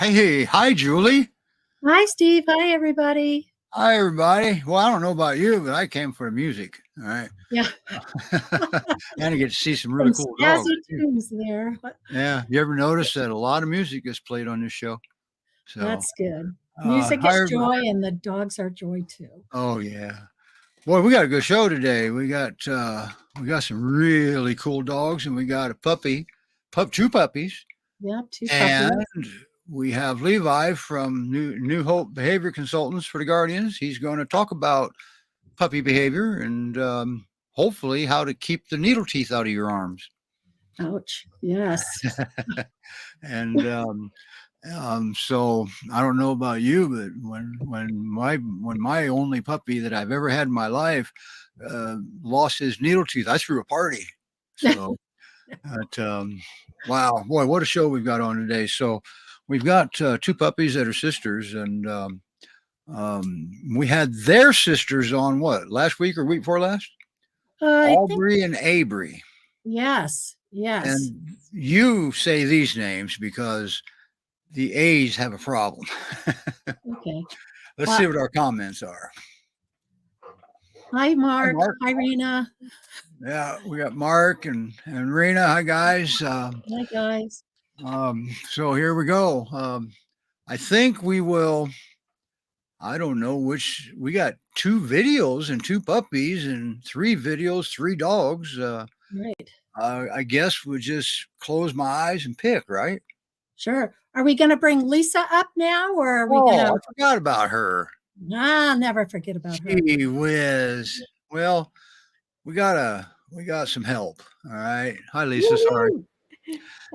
Hey, hi, Julie. Hi, Steve. Hi, everybody. Hi, everybody. Well, I don't know about you, but I came for the music. All right. Yeah. And I get to see some really cool dogs. Tunes there. Yeah. You ever notice that a lot of music is played on this show? So that's good. Music is joy, and the dogs are joy too. Oh yeah. Boy, we got a good show today. We got some really cool dogs, and we got a puppy, two puppies. Yep, two and puppies. We have Levi from New Hope Behavior Consultants for the Guardians. He's going to talk about puppy behavior and hopefully how to keep the needle teeth out of your arms. Ouch. Yes. And so I don't know about you, but when my only puppy that I've ever had in my life lost his needle tooth, I threw a party. So, wow, boy, what a show we've got on today. So we've got two puppies that are sisters, and we had their sisters on last week or week before last? Aubrey and Avery. Yes. Yes. And you say these names because the A's have a problem. Okay. Let's see what our comments are. Hi, Mark. Hi, Rena. Yeah, we got Mark and Rena. Hi, guys. Hi, guys. So here we go. I think we will. I don't know which. We got 2 videos and 2 puppies and 3 videos, 3 dogs. Right. I guess we'll just close my eyes and pick, right? Sure. Are we going to bring Lisa up now, or are we going to? I forgot about her. Nah, never forget about her. Gee whiz. Well, we got we got some help. All right. Hi, Lisa. Sorry.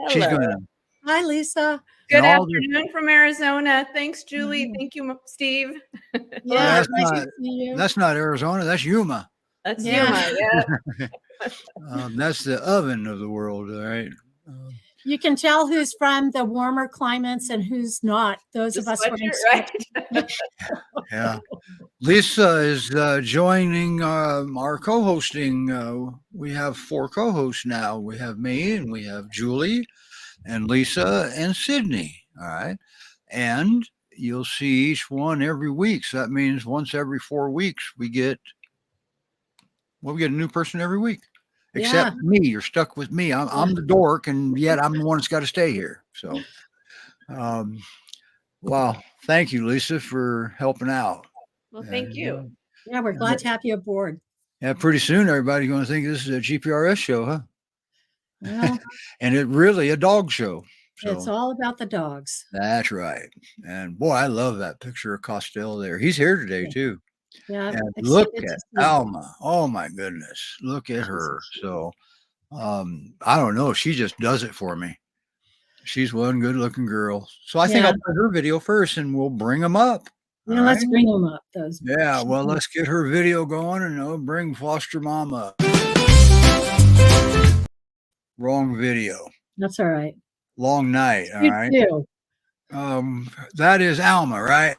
She's Hello. gonna. Hi, Lisa. Good all the- afternoon from Arizona. Thanks, Julie. Thank you, Steve. Yeah, that's nice not. to see you. That's not Arizona. That's Yuma. That's Yeah. Yuma. Yeah. That's the oven of the world. All right. You can tell who's from the warmer climates and who's not. Those The of us wearing sweatshirt, right? Yeah. Lisa is joining our co-hosting. We have 4 co-hosts now. We have me, and we have Julie, and Lisa, and Sydney. All right. And you'll see each one every week. So that means once every 4 weeks we get a new person every week. Except me. You're stuck with me. I'm the dork, and yet I'm the one that's got to stay here. So wow. Thank you, Lisa, for helping out. Well, thank you. Yeah, we're glad to have you aboard. Yeah, pretty soon everybody's going to think this is a GPRS show, huh? Well, And it really a dog show. So it's all about the dogs. that's right. And boy, I love that picture of Costello there. He's here today too. Yeah. And look at Alma. Oh my goodness. Look at her. So I don't know. She just does it for me. She's one good looking girl. So I think I'll put her video first and we'll bring them up. Yeah, let's bring them up. Yeah, well, let's get her video going and bring foster mom up. Wrong video. That's all right. Long night. All You right. too. That is Alma, right?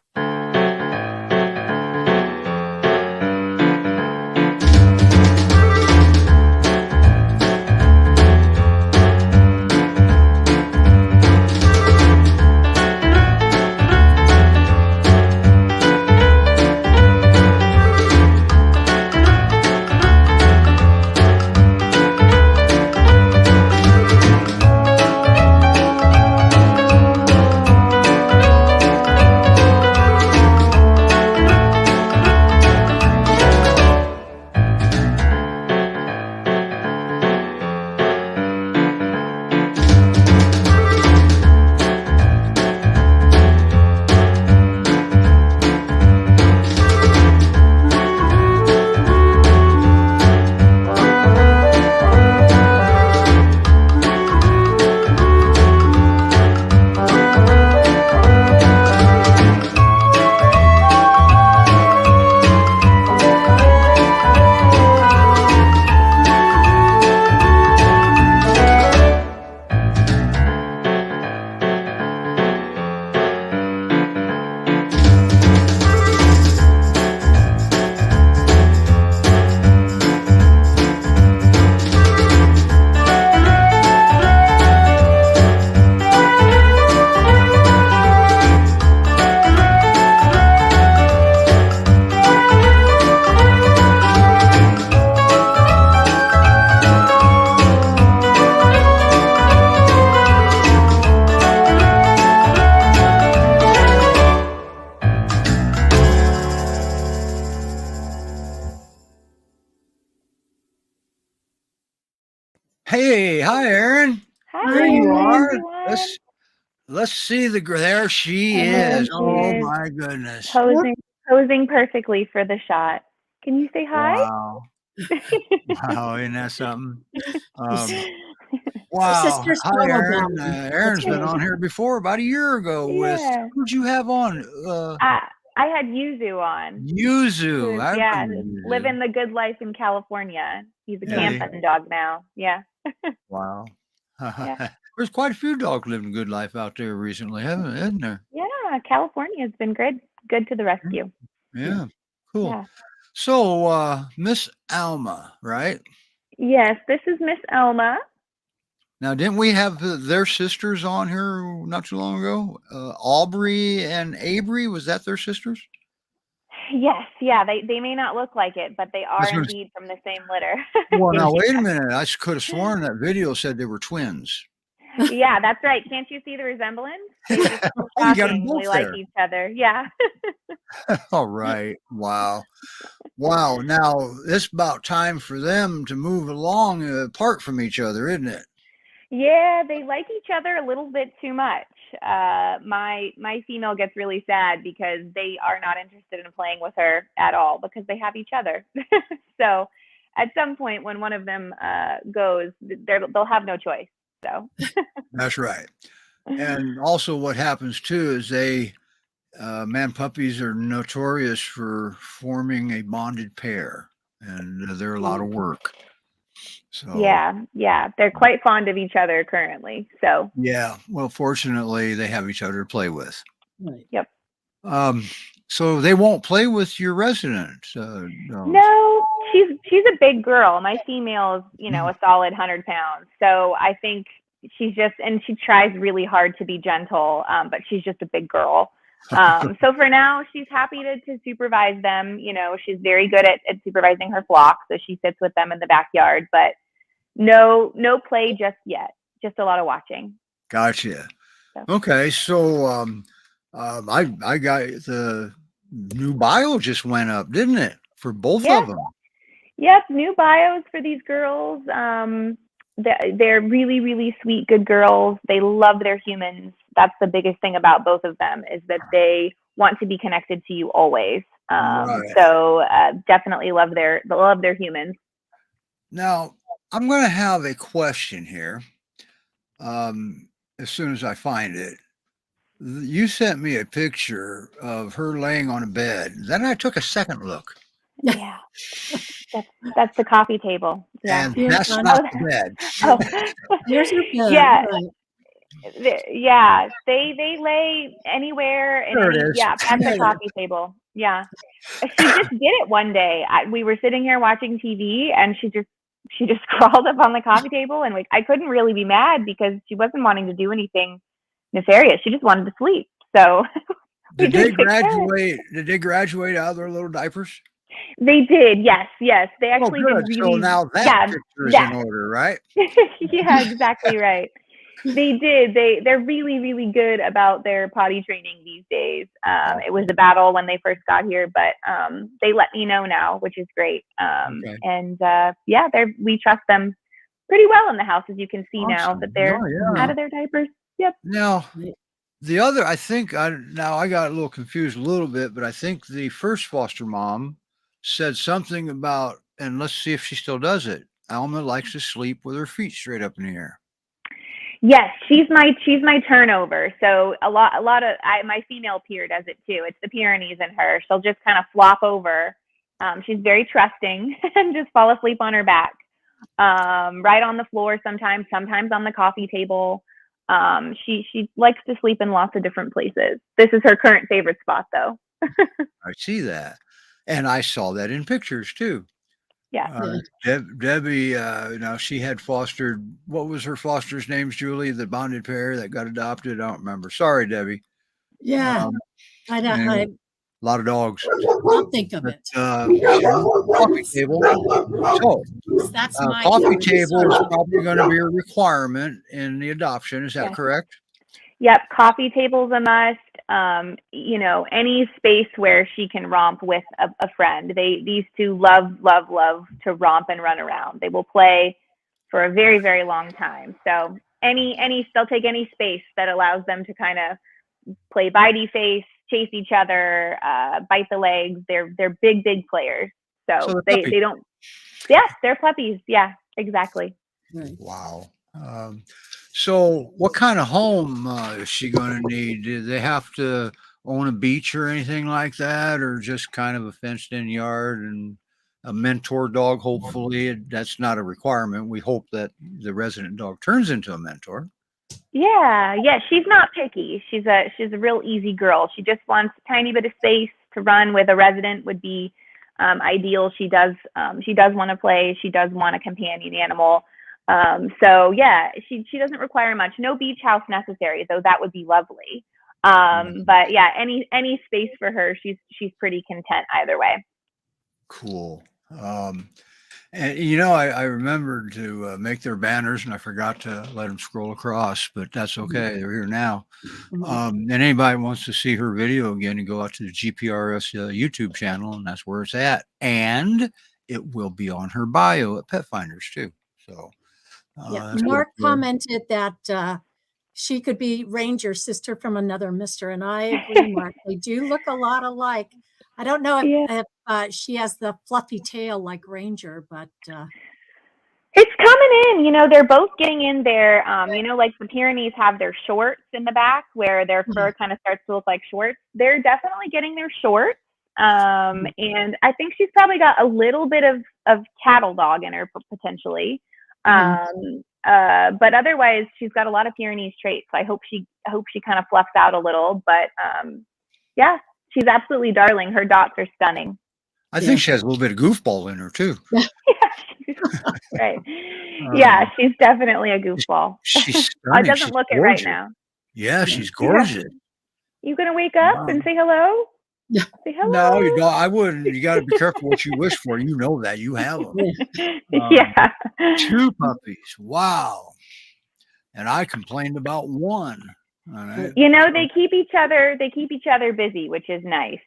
Hey, hi, Erin. Hi, There you are. everyone. Let's see there she is. Oh my goodness. Posing perfectly for the shot. Can you say hi? Wow. Wow, isn't that something? Wow. Hi, Erin. Erin's been on here before about a year ago with who'd you have on? I had Yuzu on. Yuzu. Living the good life in California. He's a camp hunting dog now. Yeah. Wow. There's quite a few dogs living a good life out there recently, isn't there? Yeah, California has been good to the rescue. Yeah. Cool. Yeah. So, Miss Alma, right? Yes, this is Miss Alma. Now, didn't we have their sisters on here not too long ago? Aubrey and Avery, was that their sisters? Yes, yeah. They may not look like it, but they are indeed from the same litter. Well, now, wait a minute. I could have sworn that video said they were twins. Yeah, that's right. Can't you see the resemblance? You got them both like each other. Yeah. All right. Wow. Wow. Now, it's about time for them to move along apart from each other, isn't it? Yeah, they like each other a little bit too much. My female gets really sad because they are not interested in playing with her at all because they have each other. So at some point when one of them goes, they'll have no choice. So That's right. And also what happens too is man puppies are notorious for forming a bonded pair, and they're a lot of work. So yeah, they're quite fond of each other currently. So yeah, well, fortunately they have each other to play with. Right. yep. So they won't play with your resident. No, she's a big girl. My female is, a solid 100 pounds. So I think she's and she tries really hard to be gentle, but she's just a big girl. So for now, she's happy to supervise them. She's very good at supervising her flock. So she sits with them in the backyard, but no play just yet. Just a lot of watching. Gotcha. So. Okay. So, I got the new bio just went up, didn't it? For both of them. Yep. New bios for these girls. They're really, really sweet, good girls. They love their humans. That's the biggest thing about both of them, is that they want to be connected to you always. Right. So definitely love their humans. Now, I'm going to have a question here. As soon as I find it, you sent me a picture of her laying on a bed. Then I took a second look. Yeah, that's the coffee table. Yeah, and that's not the bed. Oh. Here's your bed. Yeah. Right. Yeah, they lay anywhere. There it is. Yeah, at the coffee table. Yeah, she just did it one day. We were sitting here watching TV, and she just crawled up on the coffee table, and I couldn't really be mad because she wasn't wanting to do anything nefarious. She just wanted to sleep. So did they graduate? Did they graduate out of their little diapers? They did. Yes. They actually did really. So now that picture is in order, right? Yeah, exactly right. They did. They're really, really good about their potty training these days. It was a battle when they first got here, but they let me know now, which is great. Okay. And we trust them pretty well in the house, as you can see now that they're out of their diapers. Yep. Now, the other, I think, I got a little confused a little bit, but I think the first foster mom said something about, and let's see if she still does it, Alma likes to sleep with her feet straight up in the air. Yes, she's my turnover. So a lot of my female peer does it too. It's the Pyrenees in her. She'll just kind of flop over. She's very trusting and just fall asleep on her back, right on the floor. Sometimes on the coffee table. She likes to sleep in lots of different places. This is her current favorite spot, though. I see that, and I saw that in pictures too. Yeah. Debbie, she had fostered, what was her foster's name, Julie, the bonded pair that got adopted? I don't remember. Sorry, Debbie. Yeah. I don't. A lot of dogs. I'll think of it. Coffee table. So that's my coffee table is probably going to be a requirement in the adoption. Is that correct? Yep. Coffee table's a must. Any space where she can romp with a friend. These two love to romp and run around. They will play for a very, very long time. So they'll take any space that allows them to kind of play bitey face, chase each other, bite the legs. They're big players. So they don't. Yeah, they're puppies. Yeah, exactly. Wow. So what kind of home is she going to need? Do they have to own a beach or anything like that, or just kind of a fenced in yard and a mentor dog? Hopefully that's not a requirement. We hope that the resident dog turns into a mentor. Yeah. She's not picky. She's a real easy girl. She just wants a tiny bit of space to run with. A resident would be ideal. She does want to play. She does want a companion animal. She doesn't require much. No beach house necessary, though that would be lovely. But yeah, any space for her, she's pretty content either way. Cool. And I remembered to make their banners, and I forgot to let them scroll across, but that's okay. They're here now. And anybody wants to see her video again, you go out to the GPRS YouTube channel, and that's where it's at. And it will be on her bio at Pet Finders too. So Mark commented that she could be Ranger's sister from another Mister, and I agree, Mark. They do look a lot alike. I don't know Yeah. if she has the fluffy tail like Ranger, but It's coming in. You know, they're both getting in there. You know, like the Pyrenees have their shorts in the back where their fur kind of starts to look like shorts. They're definitely getting their shorts. And I think she's probably got a little bit of cattle dog in her potentially. But otherwise, she's got a lot of Pyrenees traits. I hope she kind of fluffs out a little. But yeah, she's absolutely darling. Her dots are stunning. I think she has a little bit of goofball in her too. Right. Yeah, she's definitely a goofball. She's It doesn't look it right now. Yeah, she's gorgeous. You gonna wake up and say hello? Yeah. Say hello. No, you don't. I wouldn't. You got to be careful what you wish for. You know that. You have them. Yeah. 2 puppies. Wow. And I complained about 1. All right. You know, they keep each other busy, which is nice.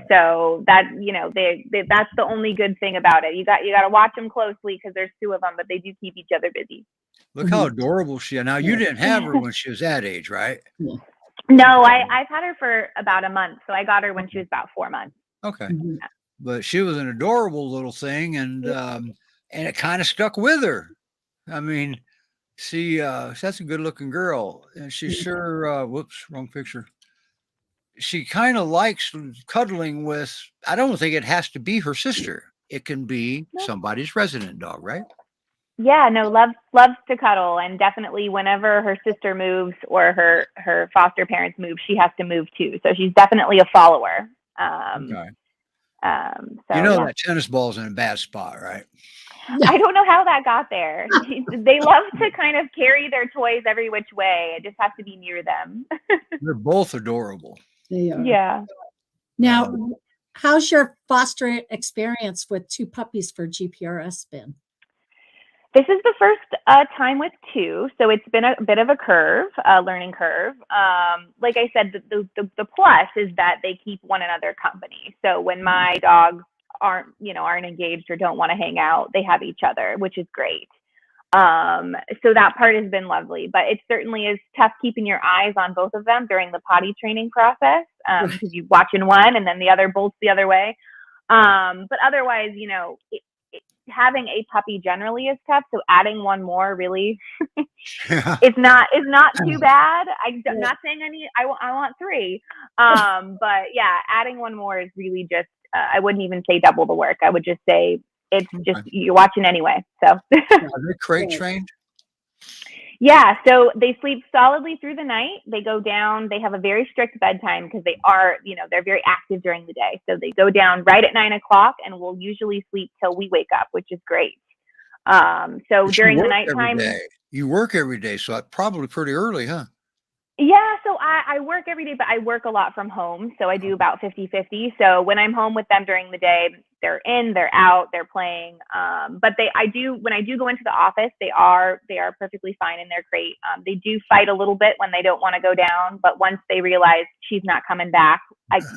So that, you know, that's the only good thing about it. You got to watch them closely because there's 2 of them, but they do keep each other busy. Look how adorable she is. Now, you didn't have her when she was that age, right? No, I've had her for about a month. So I got her when she was about 4 months. Okay. But she was an adorable little thing, and it kind of stuck with her. I mean, that's a good looking girl, and she sure, whoops, wrong picture. She kind of likes cuddling with, I don't think it has to be her sister. It can be somebody's resident dog, right? Yeah, no, loves to cuddle, and definitely whenever her sister moves or her foster parents move, she has to move too. So she's definitely a follower. Okay. So, you know that tennis ball's in a bad spot, right? I don't know how that got there. They love to kind of carry their toys every which way. It just has to be near them. They're both adorable. they are. Yeah. Now, how's your foster experience with 2 puppies for GPRS been? This is the first time with 2, so it's been a bit of a learning curve. Like I said, the plus is that they keep one another company. So when my dogs aren't engaged or don't want to hang out, they have each other, which is great. So that part has been lovely, but it certainly is tough keeping your eyes on both of them during the potty training process, because you're watching one and then the other bolts the other way. But otherwise, you know, having a puppy generally is tough. So adding one more really is not too bad. I'm not saying I want 3. But yeah, adding one more is really just, I wouldn't even say double the work. I would just say it's just, you're watching anyway. So Are they crate trained? Yeah, so they sleep solidly through the night. They go down, they have a very strict bedtime because they are, you know, they're very active during the day. So they go down right at 9 o'clock and will usually sleep till we wake up, which is great. So during the nighttime. You work every day, so that's probably pretty early, huh? Yeah, so I work every day, but I work a lot from home. So I do about 50-50. So when I'm home with them during the day, they're in, they're out, they're playing. But when I do go into the office, they are perfectly fine in their crate. They do fight a little bit when they don't want to go down, but once they realize she's not coming back,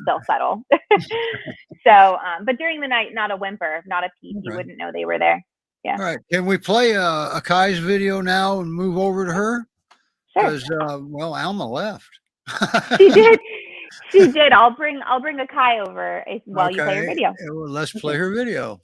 they'll settle. So, but during the night, not a whimper, not a peep. You wouldn't know they were there. Yeah. All right. Can we play a Kai's video now and move over to her? Because Alma left. She did. I'll bring a Kai over while you play her video. Well, let's play her video.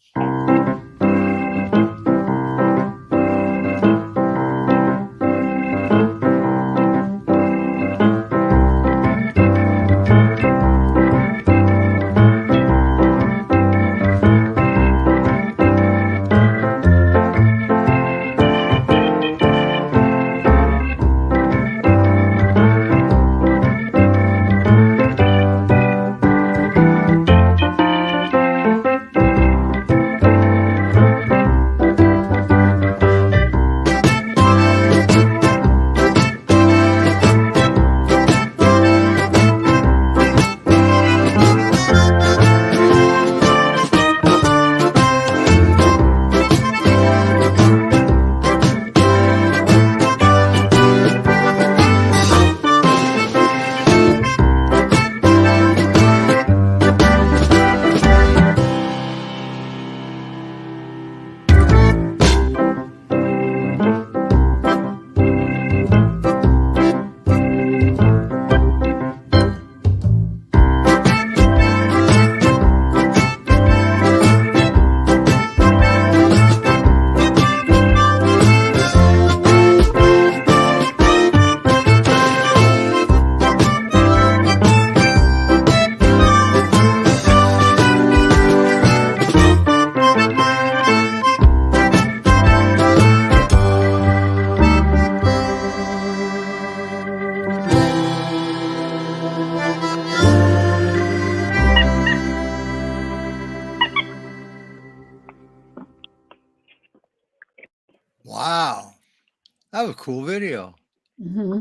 was a cool video. Hmm.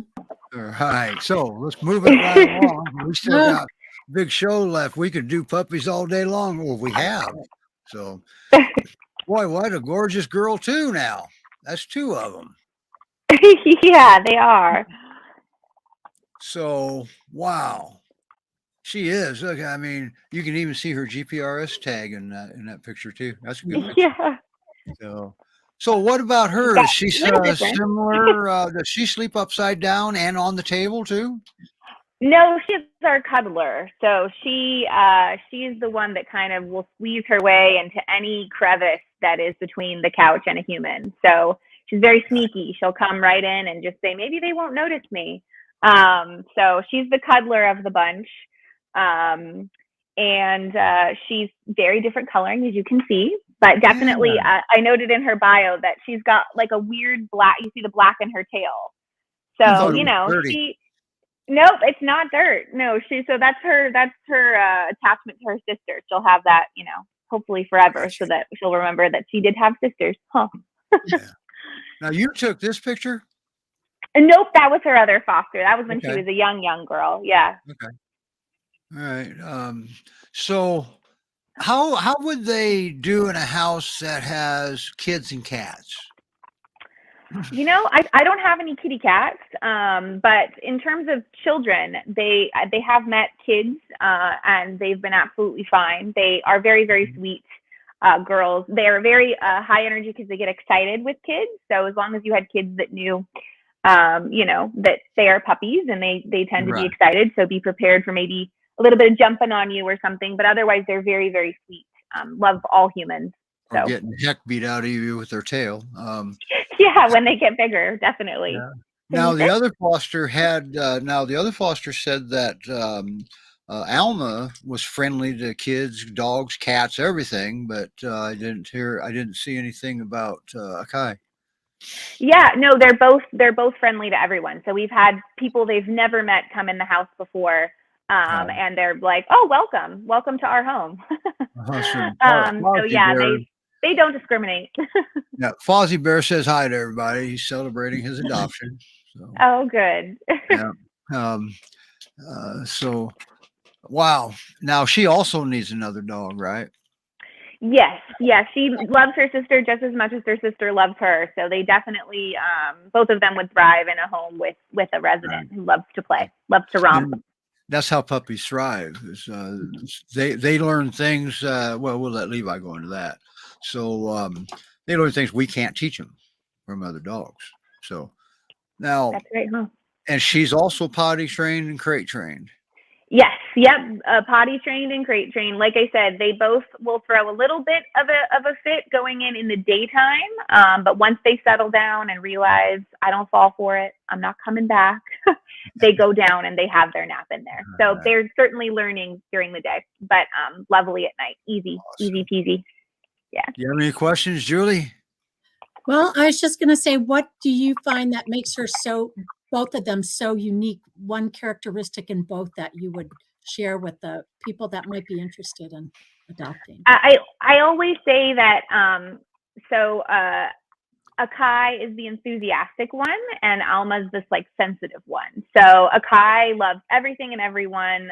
All right, so let's move it right along. We still got a big show left. We could do puppies all day long. Well, we have. So, boy, what a gorgeous girl too. Now that's two of them. Yeah, they are. So, wow, she is. Look, I mean, you can even see her GPRS tag in that picture too. That's a good picture. Yeah. So what about her? Yeah, Is she a little different. similar? Does she sleep upside down and on the table too? No, she's our cuddler. So she's the one that kind of will squeeze her way into any crevice that is between the couch and a human. So she's very sneaky. She'll come right in and just say, maybe they won't notice me. So she's the cuddler of the bunch. And she's very different coloring, as you can see. But definitely, I noted in her bio that she's got like a weird black. You see the black in her tail. So she. Nope, it's not dirt. No, so that's her attachment to her sister. She'll have that, hopefully forever, so that she'll remember that she did have sisters. Huh. Yeah. Now you took this picture? Nope, that was her other foster. That was when she was a young girl. Yeah. Okay. All right. So how would they do in a house that has kids and cats? I don't have any kitty cats, but in terms of children, they have met kids, and they've been absolutely fine. They are very, very sweet girls. They are very high energy because they get excited with kids. So as long as you had kids that knew, that they are puppies and they tend to be excited. So be prepared for maybe a little bit of jumping on you or something. But otherwise, they're very, very sweet. Love all humans. So. Or getting the heck beat out of you with their tail. Yeah, when they get bigger, definitely. Yeah. Now the other foster said that Alma was friendly to kids, dogs, cats, everything, but I didn't see anything about Akai. Yeah, no, they're both friendly to everyone. So we've had people they've never met come in the house before, and they're like, "Oh, welcome to our home." So yeah, they don't discriminate. Yeah, Fozzie Bear says hi to everybody. He's celebrating his adoption. So. Oh, good. Yeah. So, wow. Now she also needs another dog, right? Yes. She loves her sister just as much as her sister loves her. So they definitely, both of them would thrive in a home with a resident who loves to play, loves to romp. And that's how puppies thrive. They learn things. Well, we'll let Levi go into that. So they learn things we can't teach them from other dogs. So now, that's right, huh? And she's also potty trained and crate trained. Yes, yep, potty trained and crate trained. Like I said, they both will throw a little bit of a fit going in the daytime, but once they settle down and realize I don't fall for it, I'm not coming back, they go down and they have their nap in there. So they're certainly learning during the day, but lovely at night, easy peasy. Yeah. Do you have any questions, Julie? Well, I was just going to say, what do you find that makes her both of them so unique? One characteristic in both that you would share with the people that might be interested in adopting? I always say that, Akai is the enthusiastic one and Alma's this like sensitive one. So Akai loves everything and everyone,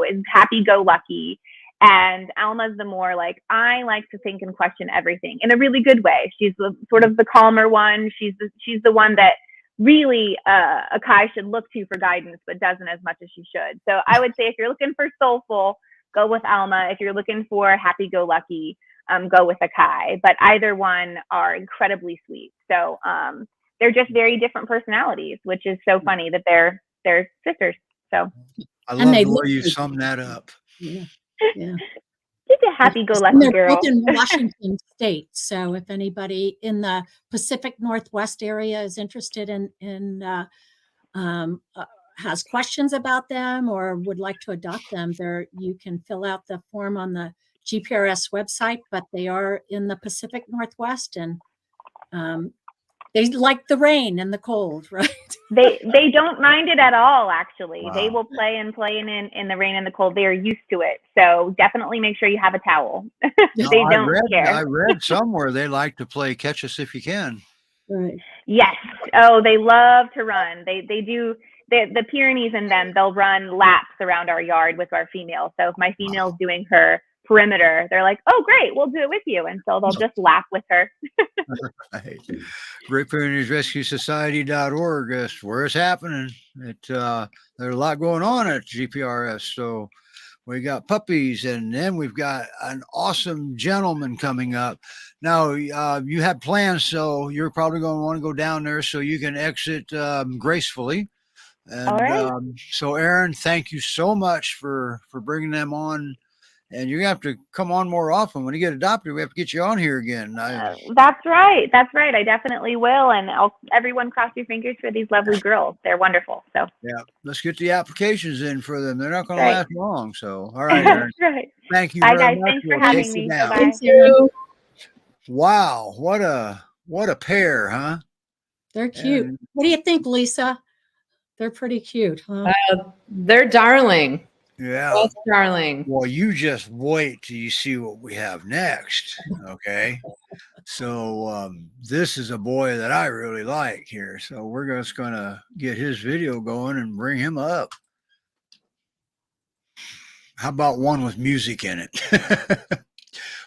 is happy-go-lucky. And Alma's the more like, I like to think and question everything in a really good way. She's sort of the calmer one. She's the one that really Akai should look to for guidance, but doesn't as much as she should. So I would say if you're looking for soulful, go with Alma. If you're looking for happy-go-lucky, go with Akai. But either one are incredibly sweet. So they're just very different personalities, which is so funny that they're sisters. So I love the way you sum that up. Yeah. Yeah. She's a happy-go-lucky girl. Both in Washington State. So if anybody in the Pacific Northwest area is interested in has questions about them or would like to adopt them, you can fill out the form on the GPRS website. But they are in the Pacific Northwest, and they like the rain and the cold, right? They don't mind it at all, actually. Wow. They will play in the rain and the cold. They are used to it. So definitely make sure you have a towel. They don't care. I read somewhere they like to play catch us if you can. Right. Yes. Oh, they love to run. They do. The Pyrenees and them, they'll run laps around our yard with our female. So if my female's doing her perimeter, they're like, oh, great, we'll do it with you. And so they'll just lap with her. Right. Great Pyrenees Rescue Society.org. That's where it's happening. There's a lot going on at GPRS. So we got puppies, and then we've got an awesome gentleman coming up. Now, you had plans, so you're probably going to want to go down there so you can exit gracefully. And All right. so, Aaron, thank you so much for bringing them on. And you're going to have to come on more often. When you get adopted, we have to get you on here again. That's right. That's right. I definitely will. And everyone cross your fingers for these lovely girls. They're wonderful. So yeah, let's get the applications in for them. They're not going Right. to last long. So, all right, Aaron. That's right. Thank you Bye, very guys. much. Thanks for We'll having take you me. down. Bye-bye. Thanks, Aaron. Wow, what a pair, huh? They're cute. And What do you think, Lisa? They're pretty cute, huh? They're darling. yeah. Both darling. Well, you just wait till you see what we have next. Okay. So this is a boy that I really like here. So we're just gonna get his video going and bring him up. How about one with music in it?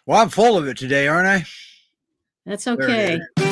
Well, I'm full of it today, aren't I? That's There it okay. is.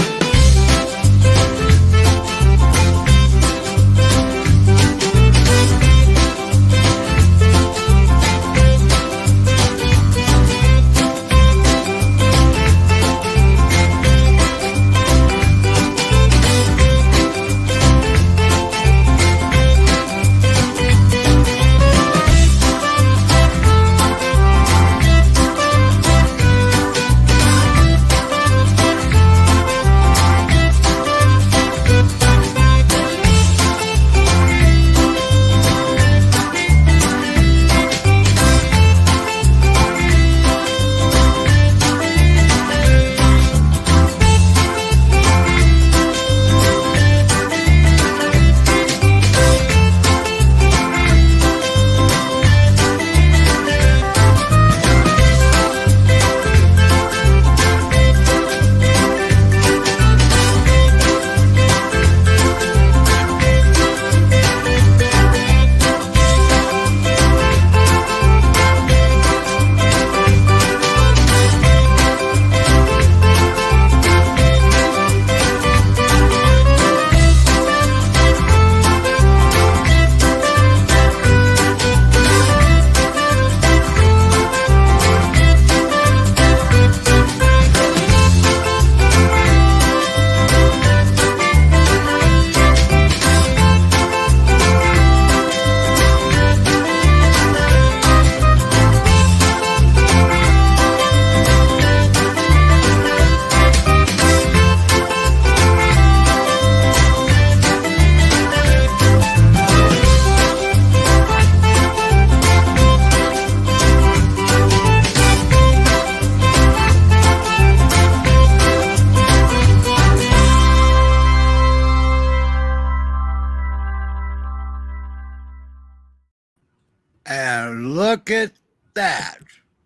And look at that.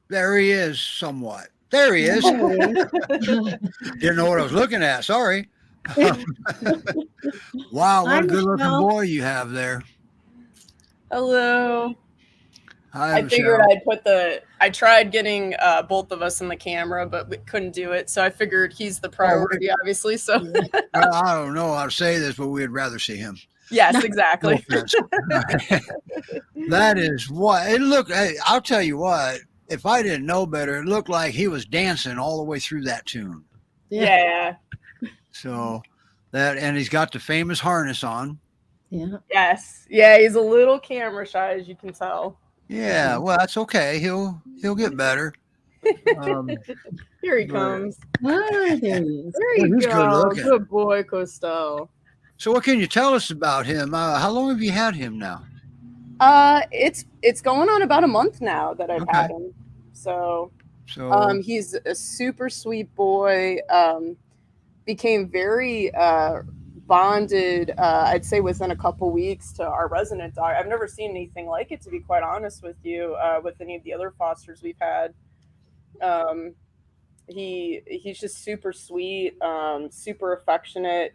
There he is somewhat. There he is. Didn't know what I was looking at. Sorry. Wow, what Hi, a good looking Michelle. boy you have there. Hello. Hi, I figured Michelle. I tried getting both of us in the camera, but we couldn't do it. So I figured he's the priority, obviously. So Well, I don't know how to say this, but we'd rather see him. yes, No exactly. offense. That is what it looked. Hey, I'll tell you what. If I didn't know better, it looked like he was dancing all the way through that tune. Yeah. So that, and he's got the famous harness on. Yeah. Yes. Yeah. He's a little camera shy, as you can tell. Yeah, well, that's okay. He'll get better. Here he but- comes. Ah, there he is. There you He's good go. looking. Good boy, Costello. So, what can you tell us about him? How long have you had him now? It's going on about a month now that I've Okay. had him. So So, he's a super sweet boy. Became very bonded, I'd say within a couple weeks, to our resident dog. I've never seen anything like it, to be quite honest with you, with any of the other fosters we've had. He's just super sweet, super affectionate.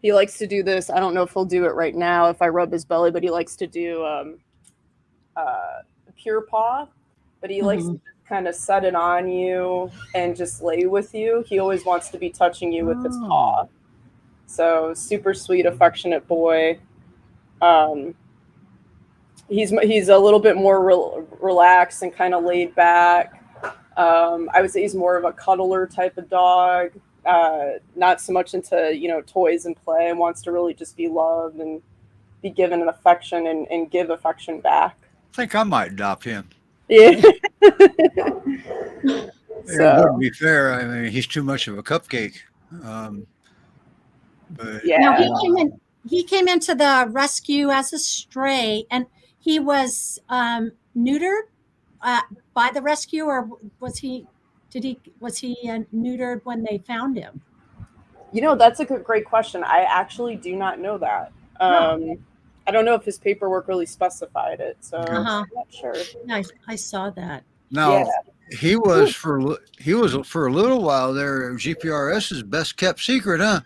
He likes to do this. I don't know if he'll do it right now if I rub his belly, but he likes to do pure paw. But he likes to kind of set it on you and just lay with you. He always wants to be touching you with his paw. So super sweet, affectionate boy. He's a little bit more relaxed and kind of laid back. I would say he's more of a cuddler type of dog. Not so much into, toys and play, and wants to really just be loved and be given an affection and give affection back. I think I might adopt him. Yeah. It wouldn't be fair. I mean, he's too much of a cupcake. But Yeah. Now he came into the rescue as a stray, and he was neutered by the rescue, or was he neutered when they found him? That's a great question. I actually do not know that. I don't know if his paperwork really specified it, so I'm not sure. I saw that. now he was for a little while there GPRS's best kept secret, huh?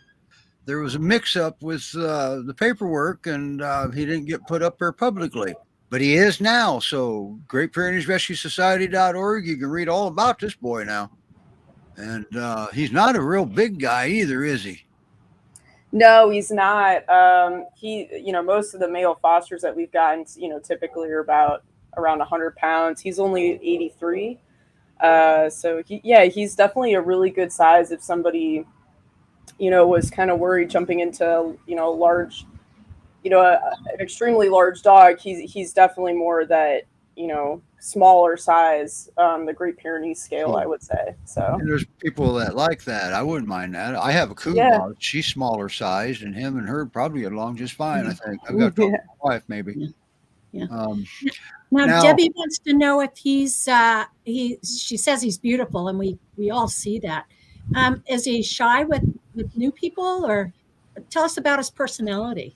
There was a mix-up with the paperwork, and he didn't get put up there publicly. But he is now. So Great Pyrenees Rescue Society.org. You can read all about this boy now. And he's not a real big guy either, is he? No, he's not. Most of the male fosters that we've gotten, typically are about around 100 pounds. He's only 83. So he's definitely a really good size if somebody, was kind of worried jumping into, large, an extremely large dog. He's definitely more that, smaller size, the Great Pyrenees scale, I would say. So and there's people that like that. I wouldn't mind that. I have a coon. She's smaller sized, and him and her probably get along just fine. I think I've got to talk to my wife maybe. Yeah. Now Debbie wants to know if he's she says he's beautiful, and we all see that. Is he shy with new people, or tell us about his personality?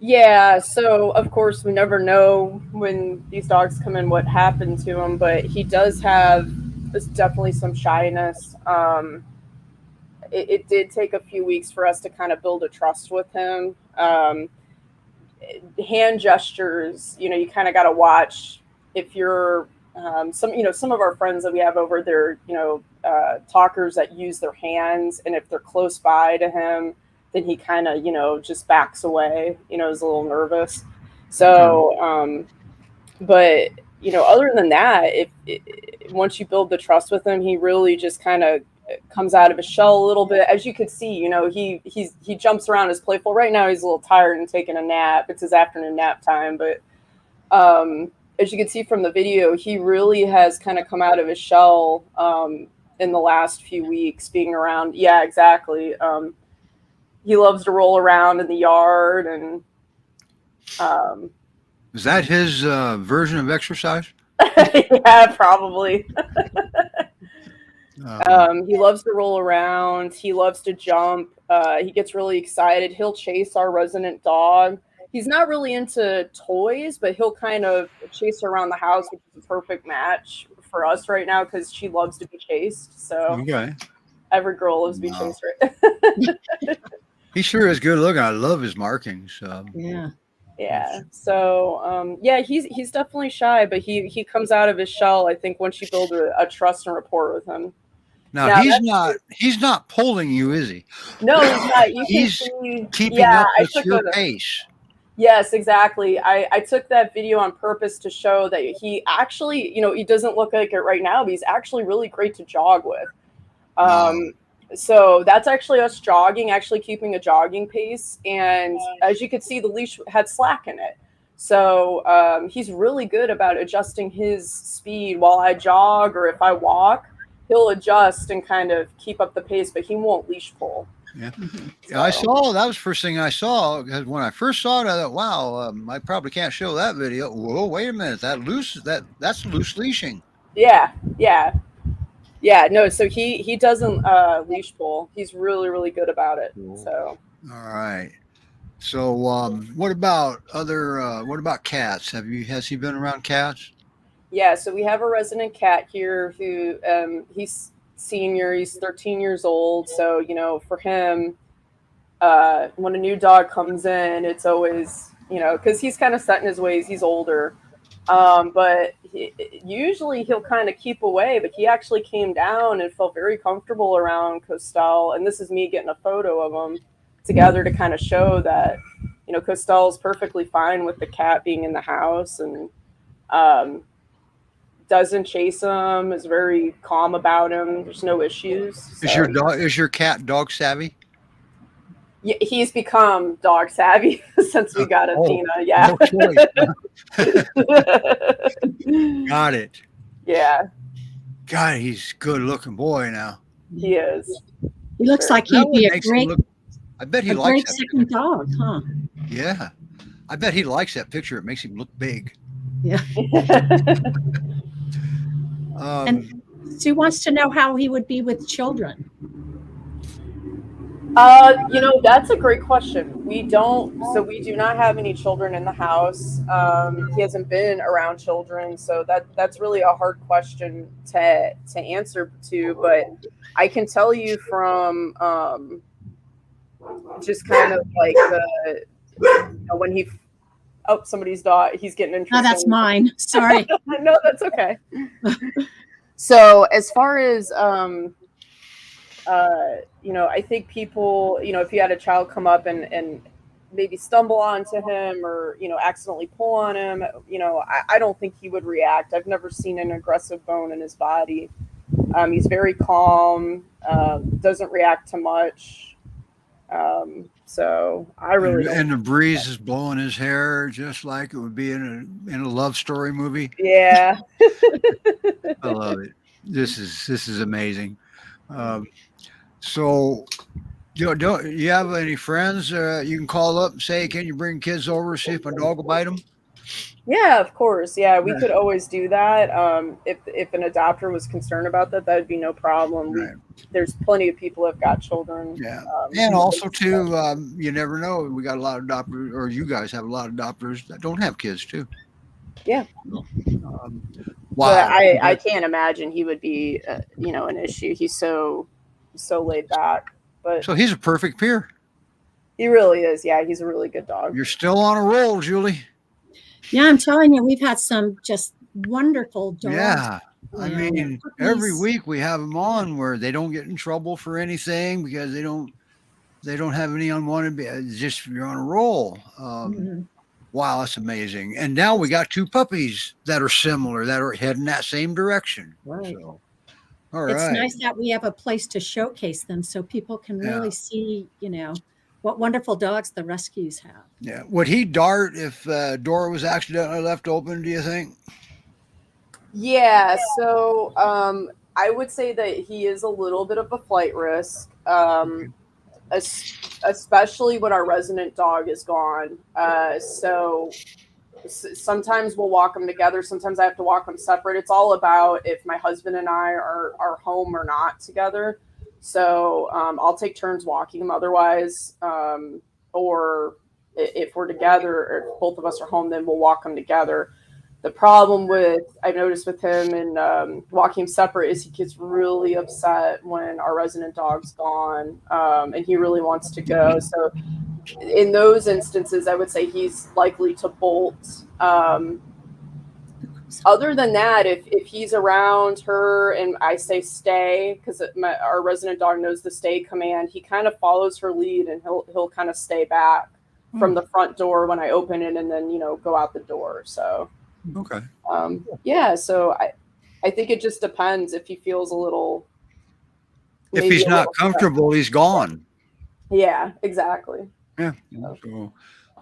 Yeah, so of course we never know when these dogs come in what happened to him, but he does have definitely some shyness. It did take a few weeks for us to kind of build a trust with him. Hand gestures, you kind of got to watch if you're some of our friends that we have over there, talkers that use their hands, and if they're close by to him, then he kind of, just backs away, is a little nervous. So, but, other than that, once you build the trust with him, he really just kind of comes out of his shell a little bit. As you could see, he jumps around, is playful. Right now, he's a little tired and taking a nap. It's his afternoon nap time. But as you can see from the video, he really has kind of come out of his shell in the last few weeks being around. Yeah, exactly. He loves to roll around in the yard, and is that his version of exercise? yeah, probably. He loves to roll around. He loves to jump. He gets really excited. He'll chase our resident dog. He's not really into toys, but he'll kind of chase her around the house, which is a perfect match for us right now because she loves to be chased. So every girl loves to be chased, right? He sure is good looking. I love his markings. Yeah. So, he's definitely shy, but he comes out of his shell, I think, once you build a trust and rapport with him. Now he's not pulling you, is he? No, he's not. He's keeping up with your pace. Yes, exactly. I took that video on purpose to show that he actually, he doesn't look like it right now, but he's actually really great to jog with. So that's actually us jogging, actually keeping a jogging pace. And as you could see, the leash had slack in it. So he's really good about adjusting his speed while I jog, or if I walk, he'll adjust and kind of keep up the pace, but he won't leash pull. Yeah. I saw, that was the first thing I saw, because when I first saw it, I thought, wow, I probably can't show that video. Whoa, wait a minute, that's loose leashing. Yeah. No, so he doesn't leash pull. He's really, really good about it. Cool. So all right. So what about cats? Has he been around cats? Yeah, so we have a resident cat here who he's senior. He's 13 years old. So, you know, for him, when a new dog comes in, it's always, you know, because he's kind of set in his ways. He's older. But usually he'll kind of keep away, but he actually came down and felt very comfortable around Costel. And this is me getting a photo of them together to kind of show that, you know, Costel is perfectly fine with the cat being in the house and doesn't chase him, is very calm about him. There's no issues. So. Is your cat dog savvy? Yeah, he's become dog savvy since we got Athena. Yeah. Got it. Yeah. God, he's a good looking boy now. He is. He looks like he'd be a great, I bet he a likes great that second dog, huh? Yeah. I bet he likes that picture. It makes him look big. Yeah. And Sue wants to know how he would be with children. You know, that's a great question. We do not have any children in the house. He hasn't been around children, so that's really a hard question to answer to. But I can tell you from just kind of like the, you know, when he, somebody's dog, he's getting interested. Oh, that's mine. Sorry. No, that's okay. So as far as you know, I think people, you know, if you had a child come up and maybe stumble onto him or, you know, accidentally pull on him, you know, I don't think he would react. I've never seen an aggressive bone in his body. He's very calm, doesn't react to much. So I really don't. And the breeze is blowing his hair just like it would be in a love story movie. Yeah. I love it. This is amazing. So, you have any friends you can call up and say, can you bring kids over, see if my dog will bite them? Yeah, of course. Yeah, we could always do that. If an adopter was concerned about that, that'd be no problem. Right. There's plenty of people who've got children. Yeah. And also too, you never know. We got a lot of adopters, or you guys have a lot of adopters that don't have kids too. Yeah. Wow. But I can't imagine he would be, you know, an issue. He's so laid back. But so he's a perfect peer. He really is. Yeah, he's a really good dog. You're still on a roll, Julie. Yeah, I'm telling you, we've had some just wonderful dogs. Yeah. I mean, every week we have them on where they don't get in trouble for anything because they don't have any unwanted. It's just you're on a roll. Wow, that's amazing. And now we got two puppies that are similar, that are heading that same direction. Right. So, all right. It's nice that we have a place to showcase them so people can really see, you know, what wonderful dogs the rescues have. Yeah. Would he dart if door was accidentally left open, do you think? Yeah. So I would say that he is a little bit of a flight risk, especially when our resident dog is gone. So sometimes we'll walk them together. Sometimes I have to walk them separate. It's all about if my husband and I are home or not together. So I'll take turns walking them otherwise. Or if we're together, or if both of us are home, then we'll walk them together. The problem I've noticed with him and walking him separate is he gets really upset when our resident dog's gone, and he really wants to go. So in those instances, I would say he's likely to bolt. Other than that, if he's around her and I say stay, because our resident dog knows the stay command, he kind of follows her lead and he'll kind of stay back from the front door when I open it and then, you know, go out the door. So, okay. Yeah. So I think it just depends if he feels a little. If he's not comfortable, he's gone. Yeah, exactly. Yeah. So,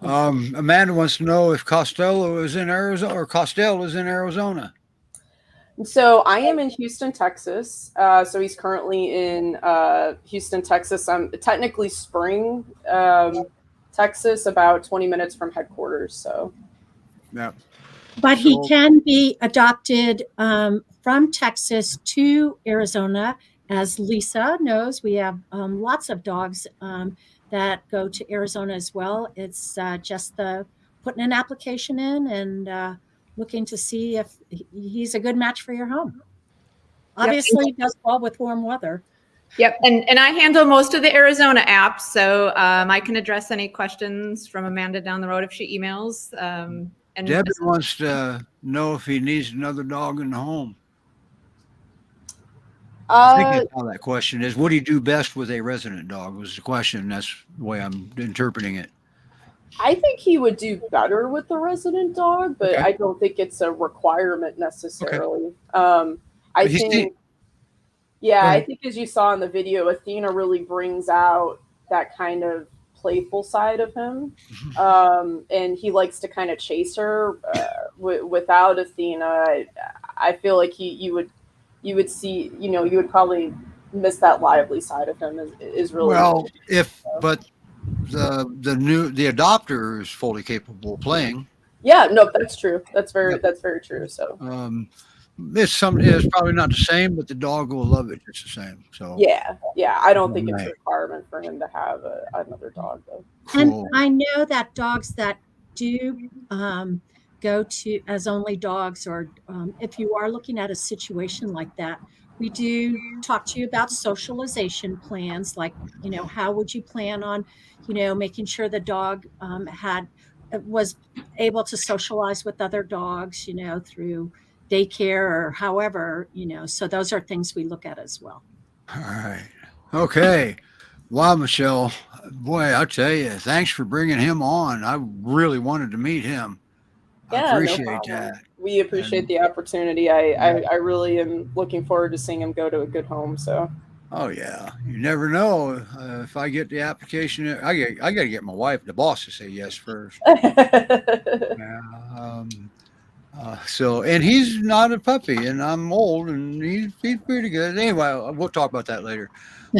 Amanda wants to know if Costello is in Arizona or Costell is in Arizona. So I am in Houston, Texas. So he's currently in Houston, Texas. I'm technically Spring, Texas, about 20 minutes from headquarters. So, yeah. But he can be adopted from Texas to Arizona. As Lisa knows, we have lots of dogs that go to Arizona as well. It's just putting an application in and looking to see if he's a good match for your home. obviously does well with warm weather. Yep. And I handle most of the Arizona apps, so I can address any questions from Amanda down the road if she emails. And Debbie wants to know if he needs another dog in the home. I think that's how that question is. What do you do best with a resident dog was the question. That's the way I'm interpreting it. I think he would do better with the resident dog, but Okay. I don't think it's a requirement necessarily. I But he's think, Go I ahead. think as you saw in the video, Athena really brings out that kind of playful side of him, and he likes to kind of chase her. Without Athena, I feel like you would see, you would probably miss that lively side of him. Is really Well, but the adopter is fully capable of playing. Yeah, no, that's true. That's very Yep. that's very true. So It's probably not the same, but the dog will love it just the same. So yeah, I don't think it's a Right. requirement for him to have another dog though. And Cool. I know that dogs that do go to as only dogs, or if you are looking at a situation like that, we do talk to you about socialization plans. Like, how would you plan on, making sure the dog was able to socialize with other dogs, through daycare or however, so those are things we look at as well. All right. Okay. Wow, Michelle. Boy, I'll tell you, thanks for bringing him on. I really wanted to meet him. I Yeah, no appreciate problem. that. We appreciate And- the opportunity. I really am looking forward to seeing him go to a good home. So Oh yeah, you never know. If I get the application, I got to get my wife, the boss, to say yes first. Yeah. And he's not a puppy, and I'm old, and he's pretty good. Anyway, we'll talk about that later.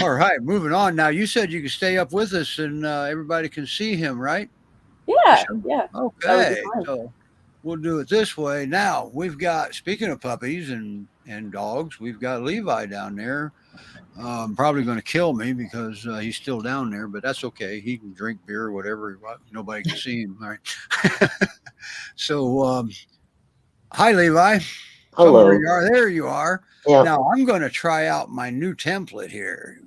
All right, moving on. Now, you said you could stay up with us, and everybody can see him, right? yeah, that would be Okay, fine. so we'll do it this way. Now we've got, speaking of puppies and dogs, we've got Levi down there. Probably going to kill me because he's still down there, but that's okay. He can drink beer or whatever. Nobody can see him. All right. So, hi, Levi. Hello. Where you are. There you are. Yeah. Now I'm going to try out my new template here.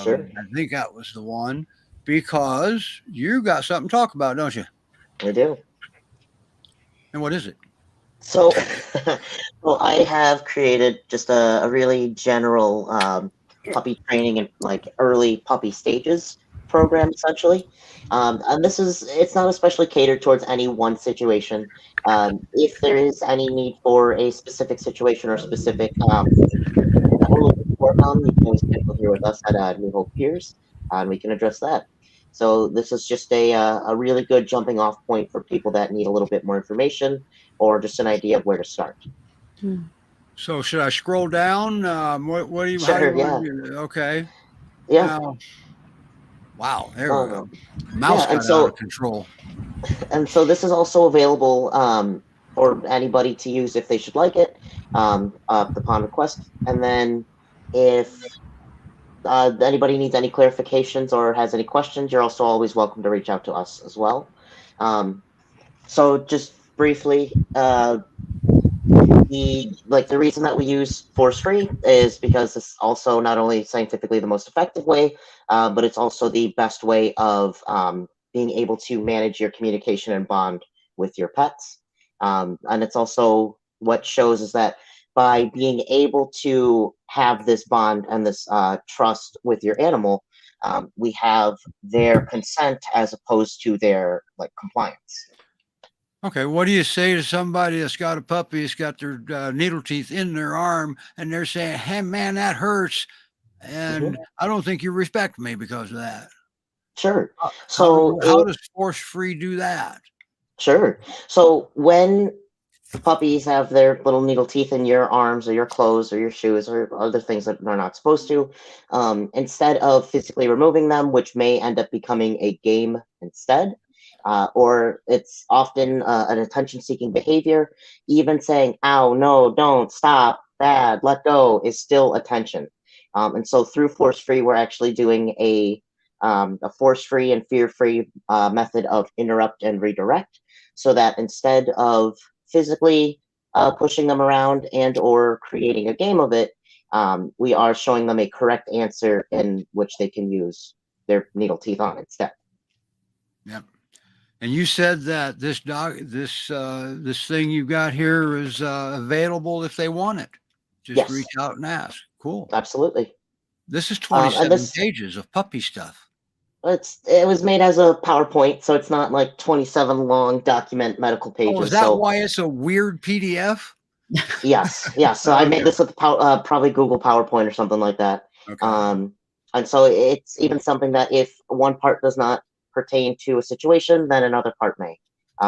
Sure. I think that was the one, because you got something to talk about, don't you? I do. And what is it? So, well, I have created just a really general puppy training and like early puppy stages program, essentially. And it's not especially catered towards any one situation. If there is any need for a specific situation or specific that we're looking for, you can always schedule here with us at New Hope Peers, and we can address that. So this is just a really good jumping off point for people that need a little bit more information or just an idea of where to start. So should I scroll down? What do you? Sure, how do you want to do that? Okay. Yeah. Now, wow, there we go. Mouse yeah, and got so- out of control. And so this is also available for anybody to use if they should like it, upon request. And then if anybody needs any clarifications or has any questions, you're also always welcome to reach out to us as well. So just briefly, the reason that we use force-free is because it's also not only scientifically the most effective way, but it's also the best way of being able to manage your communication and bond with your pets. And it's also what shows is that by being able to have this bond and this trust with your animal, we have their consent as opposed to their compliance. Okay, what do you say to somebody that's got a puppy, that's got their needle teeth in their arm, and they're saying, "Hey, man, that hurts," and I don't think you respect me because of that. Sure. So how does force-free do that? Sure. So when puppies have their little needle teeth in your arms or your clothes or your shoes or other things that they're not supposed to, instead of physically removing them, which may end up becoming a game instead, or it's often an attention-seeking behavior, even saying, "Ow, no, don't, stop, bad, let go," is still attention. And so through force-free, we're actually doing a force-free and fear-free method of interrupt and redirect, so that instead of physically pushing them around and or creating a game of it, we are showing them a correct answer in which they can use their needle teeth on instead. Yep. And you said that this this thing you got here is available if they want it. Just Yes. reach out and ask. Cool. Absolutely. This is And 27 pages of puppy stuff. It was made as a PowerPoint, so it's not like 27 long document medical pages. Oh, is that so why it's a weird PDF? yes. So I made this with probably Google PowerPoint or something like that. Okay. And so it's even something that if one part does not pertain to a situation, then another part may.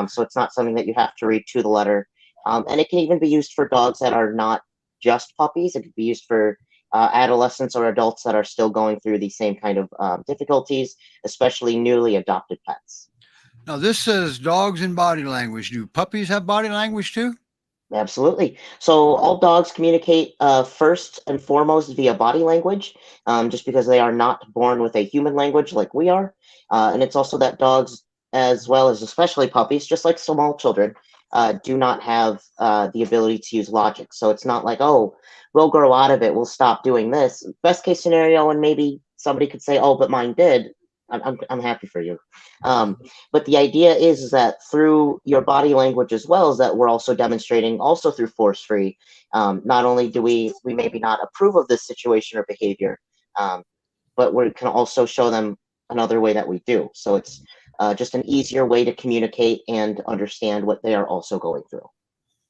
So it's not something that you have to read to the letter. And it can even be used for dogs that are not just puppies. It could be used for adolescents or adults that are still going through the same kind of difficulties, especially newly adopted pets. Now, this says dogs and body language. Do puppies have body language too? Absolutely. So all dogs communicate first and foremost via body language, just because they are not born with a human language like we are. And it's also that dogs, as well as especially puppies, just like small children, do not have the ability to use logic. So it's not like, oh, we'll grow out of it, we'll stop doing this. Best case scenario, and maybe somebody could say, oh, but mine did. I'm happy for you. But the idea is that through your body language as well, is that we're also demonstrating also through force free. Not only do we maybe not approve of this situation or behavior, but we can also show them another way that we do. So it's just an easier way to communicate and understand what they are also going through.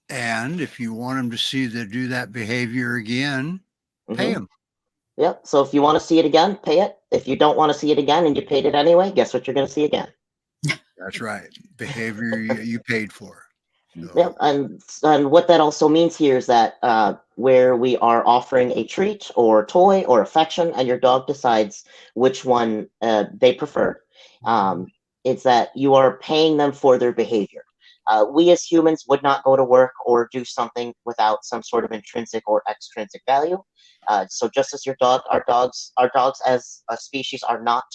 And if you want them to see them do that behavior again, pay them. Yep. So if you want to see it again, pay it. If you don't want to see it again and you paid it anyway, guess what you're going to see again? That's right. Behavior you paid for. So. Yep. And what that also means here is that where we are offering a treat or toy or affection and your dog decides which one they prefer, it's that you are paying them for their behavior. We as humans would not go to work or do something without some sort of intrinsic or extrinsic value. So just as your dog, our dogs as a species are not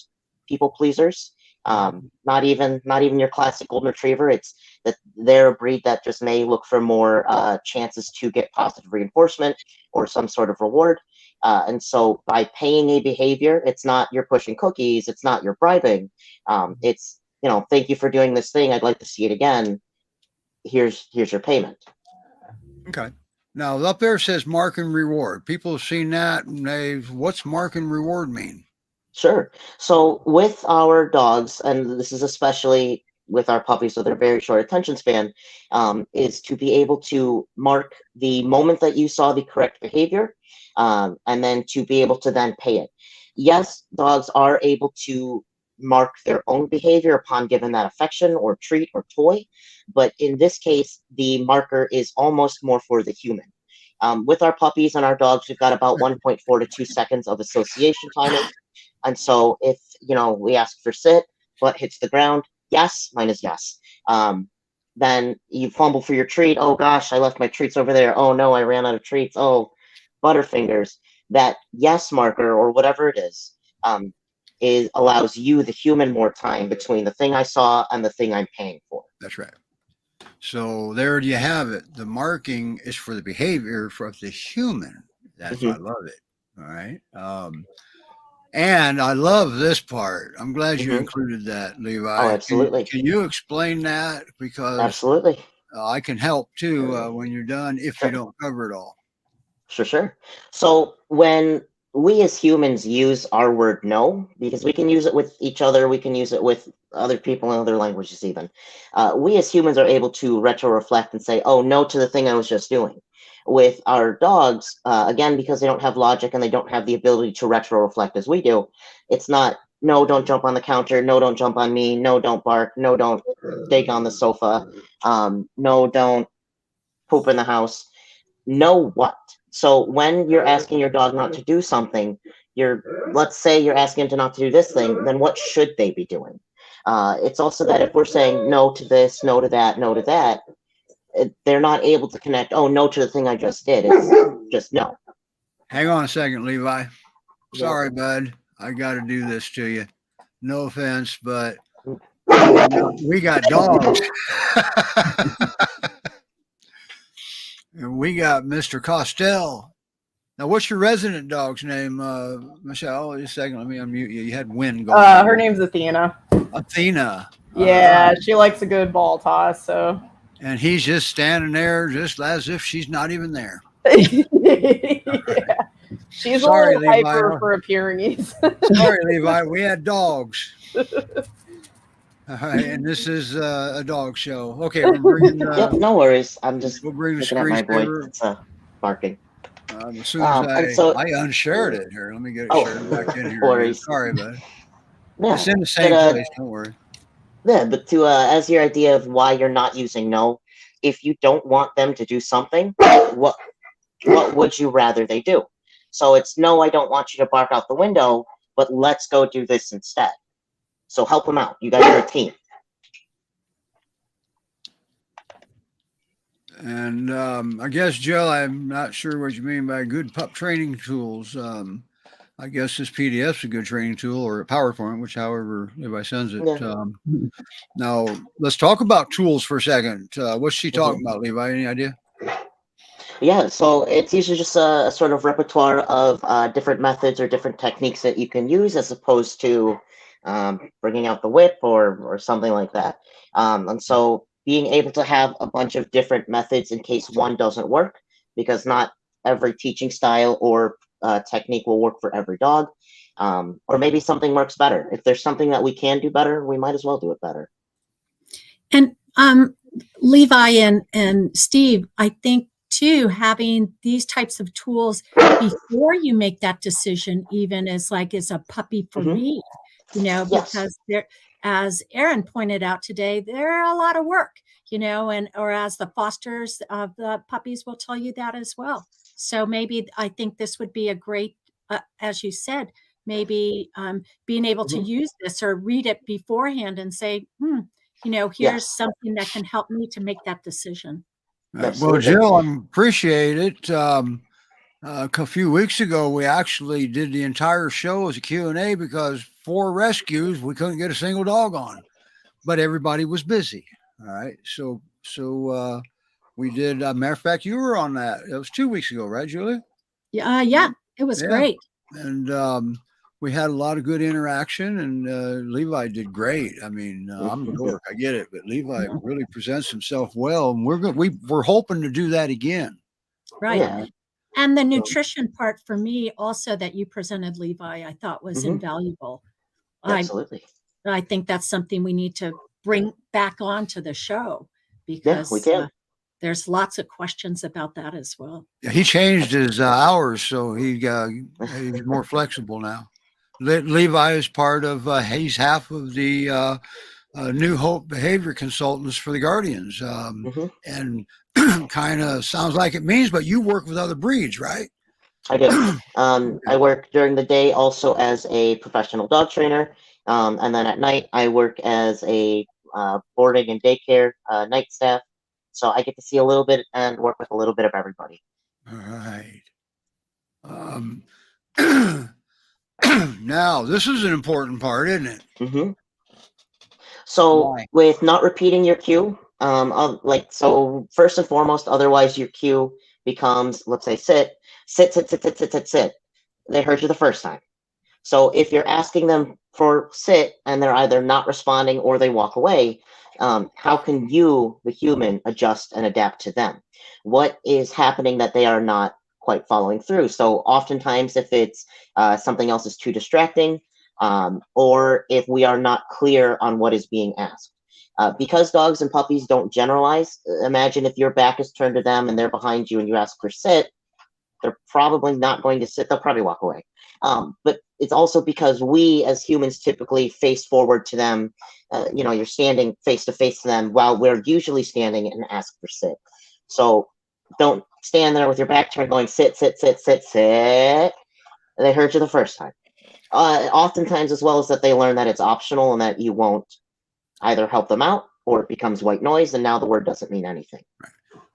people pleasers. Not even your classic golden retriever. It's that they're a breed that just may look for more chances to get positive reinforcement or some sort of reward. And so by paying a behavior, it's not you're pushing cookies, it's not you're bribing. It's, thank you for doing this thing. I'd like to see it again. Here's your payment. Okay. Now up there says mark and reward. People have seen that and what's mark and reward mean? Sure. So with our dogs, and this is especially with our puppies with their very short attention span, is to be able to mark the moment that you saw the correct behavior, and then to be able to then pay it. Yes, dogs are able to mark their own behavior upon given that affection or treat or toy, but in this case, the marker is almost more for the human. With our puppies and our dogs, we've got about 1.4 to 2 seconds of association timing. And so if, we ask for sit, butt hits the ground, yes, mine is yes. Then you fumble for your treat. Oh gosh, I left my treats over there. Oh no, I ran out of treats. Oh, Butterfingers. That yes marker or whatever it is allows you, the human, more time between the thing I saw and the thing I'm paying for. That's right. So there you have it. The marking is for the behavior for the human. That's I love it. All right. And I love this part. I'm glad you included that, Levi. Oh, absolutely. Can you explain that? Because absolutely, I can help too when you're done if you don't cover it all. Sure. So when we as humans use our word no, because we can use it with each other, we can use it with other people in other languages even. We as humans are able to retro-reflect and say, oh, no to the thing I was just doing. With our dogs, again, because they don't have logic and they don't have the ability to retro-reflect as we do, it's not, no, don't jump on the counter, no, don't jump on me, no, don't bark, no, don't dig on the sofa, no, don't poop in the house. No what? So when you're asking your dog not to do something, let's say you're asking them to not to do this thing, then what should they be doing? It's also that if we're saying no to this, no to that, no to that, they're not able to connect, oh, no to the thing I just did. It's just no. Hang on a second, Levi. Sorry, bud. I got to do this to you. No offense, but we got dogs. And we got Mr. Costell Now, what's your resident dog's name, Michelle? Just a second, let me unmute you. You had wind going on. Her name's Athena. Athena. Yeah, she likes a good ball toss. So. And he's just standing there, just as if she's not even there. Yeah. She's Sorry, a little Levi. hyper for a Pyrenees. Sorry, Levi. We had dogs. All right, and this is a dog show. Okay, we're bringing. Yep, no worries. I'm just We'll bring the looking at my boy. screensaver. It's barking. As soon as and so- I unshared it here. Let me get it Oh, shared back in here. no worries. Sorry, bud. Yeah, It's in the same but, place. Don't worry. yeah, but to as your idea of why you're not using no, if you don't want them to do something, what would you rather they do? So it's no, I don't want you to bark out the window, but let's go do this instead. So help them out. You guys are a team. And I guess, Jill, I'm not sure what you mean by good pup training tools. I guess this PDF is a good training tool, or a PowerPoint, which however Levi sends it. Yeah. Now, let's talk about tools for a second. What's she talking about, Levi? Any idea? Yeah, so it's usually just a sort of repertoire of different methods or different techniques that you can use, as opposed to bringing out the whip or something like that. And so being able to have a bunch of different methods in case one doesn't work, because not every teaching style or technique will work for every dog, or maybe something works better. If there's something that we can do better, we might as well do it better. And Levi and Steve, I think too, having these types of tools before you make that decision, even as a puppy for me, Yes. because there, as Aaron pointed out today, they're a lot of work, or as the fosters of the puppies will tell you that as well. So maybe I think this would be a great, as you said, maybe being able to use this or read it beforehand and say, here's Yes. something that can help me to make that decision. Well, Absolutely. Jill, I appreciate it. A few weeks ago, we actually did the entire show as a Q&A because for rescues, we couldn't get a single dog on, but everybody was busy. All right. So we did, matter of fact, you were on that. It was 2 weeks ago, right, Julia? Yeah, it was great. And we had a lot of good interaction, and Levi did great. I mean, I'm a dork, I get it, but Levi really presents himself well, and we're hoping to do that again. Right. Yeah. And the nutrition part for me also that you presented, Levi, I thought was invaluable. Absolutely. I think that's something we need to bring back onto the show, because we can. there's lots of questions about that as well. Yeah, he changed his hours, so he's more flexible now. Levi is part of, he's half of the New Hope behavior consultants for the Guardians. And kind of sounds like it means, but you work with other breeds, right? I do. I work during the day also as a professional dog trainer. And then at night, I work as a boarding and daycare night staff. So I get to see a little bit and work with a little bit of everybody. All right. Now, this is an important part, isn't it? So Why? with not repeating your cue, so first and foremost, otherwise your cue becomes, let's say, sit. They heard you the first time. So if you're asking them for sit and they're either not responding or they walk away, how can you, the human, adjust and adapt to them? What is happening that they are not quite following through? So oftentimes if it's something else is too distracting, or if we are not clear on what is being asked. Because dogs and puppies don't generalize, imagine if your back is turned to them and they're behind you and you ask for sit, they're probably not going to sit, they'll probably walk away. But it's also because we as humans typically face forward to them, you're standing face to face to them while we're usually standing and ask for sit. So don't stand there with your back turned going sit. They heard you the first time. Oftentimes as well as that they learn that it's optional and that you won't either help them out or it becomes white noise and now the word doesn't mean anything.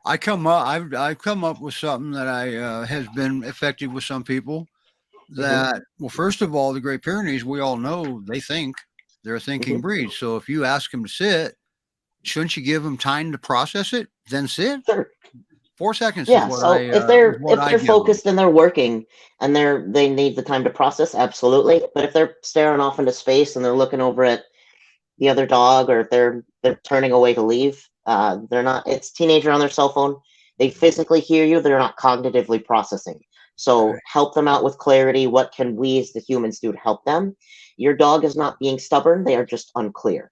I've come up with something that has been effective with some people. That well, first of all, the Great Pyrenees, we all know they're a thinking breed. So if you ask them to sit, shouldn't you give them time to process it, then sit? Sure. 4 seconds Yeah, is what so I if is they're what I give 'em. focused and they're working and they need the time to process, absolutely. But if they're staring off into space and they're looking over at the other dog, or if they're turning away to leave, they're not. It's teenager on their cell phone. They physically hear you. They're not cognitively processing. So Right. help them out with clarity. What can we as the humans do to help them? Your dog is not being stubborn. They are just unclear.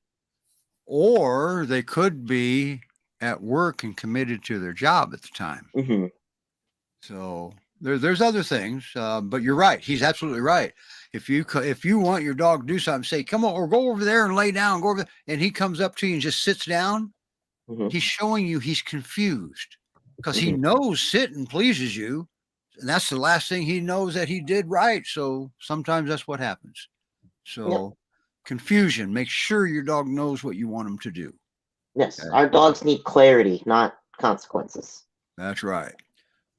Or they could be at work and committed to their job at the time. Hmm. So there's other things, but you're right. He's absolutely right. If you want your dog to do something, say, "Come on," or "Go over there and lay down." Go over there, and he comes up to you and just sits down. Hmm. He's showing you he's confused because he Hmm. knows sitting pleases you, and that's the last thing he knows that he did right. So sometimes that's what happens. So confusion. Make sure your dog knows what you want him to do. Yes, Okay. our dogs need clarity, not consequences. That's right.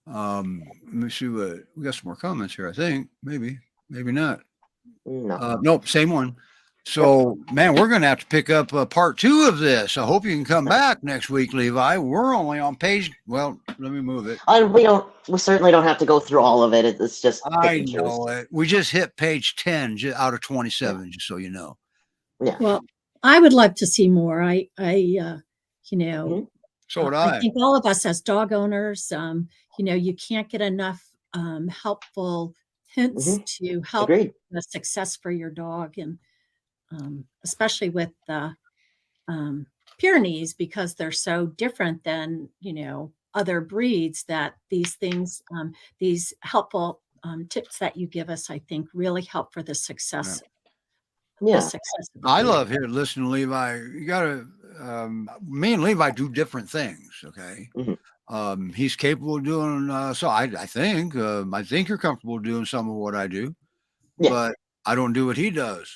Let me see what we got. Some more comments here. I think maybe not. No. Nope, same one. So, man, we're going to have to pick up part 2 of this. I hope you can come back next week, Levi. We're only on page. Well, let me move it. We certainly don't have to go through all of it. It's just pick I and choose. know it. We just hit page 10 out of 27, just so you know. Yeah. Well, I would love to see more. You know, Mhm. So would I I. think all of us as dog owners, you can't get enough helpful hints to help Agreed. the success for your dog, and especially with the Pyrenees, because they're so different than other breeds. That these things, these helpful tips that you give us, I think, really help for the success. The Yeah. success of the I breed. love hearing, listen to Levi. You got to, me and Levi do different things. Okay. Mhm. He's capable of doing, so I think you're comfortable doing some of what I do, Yeah. but I don't do what he does.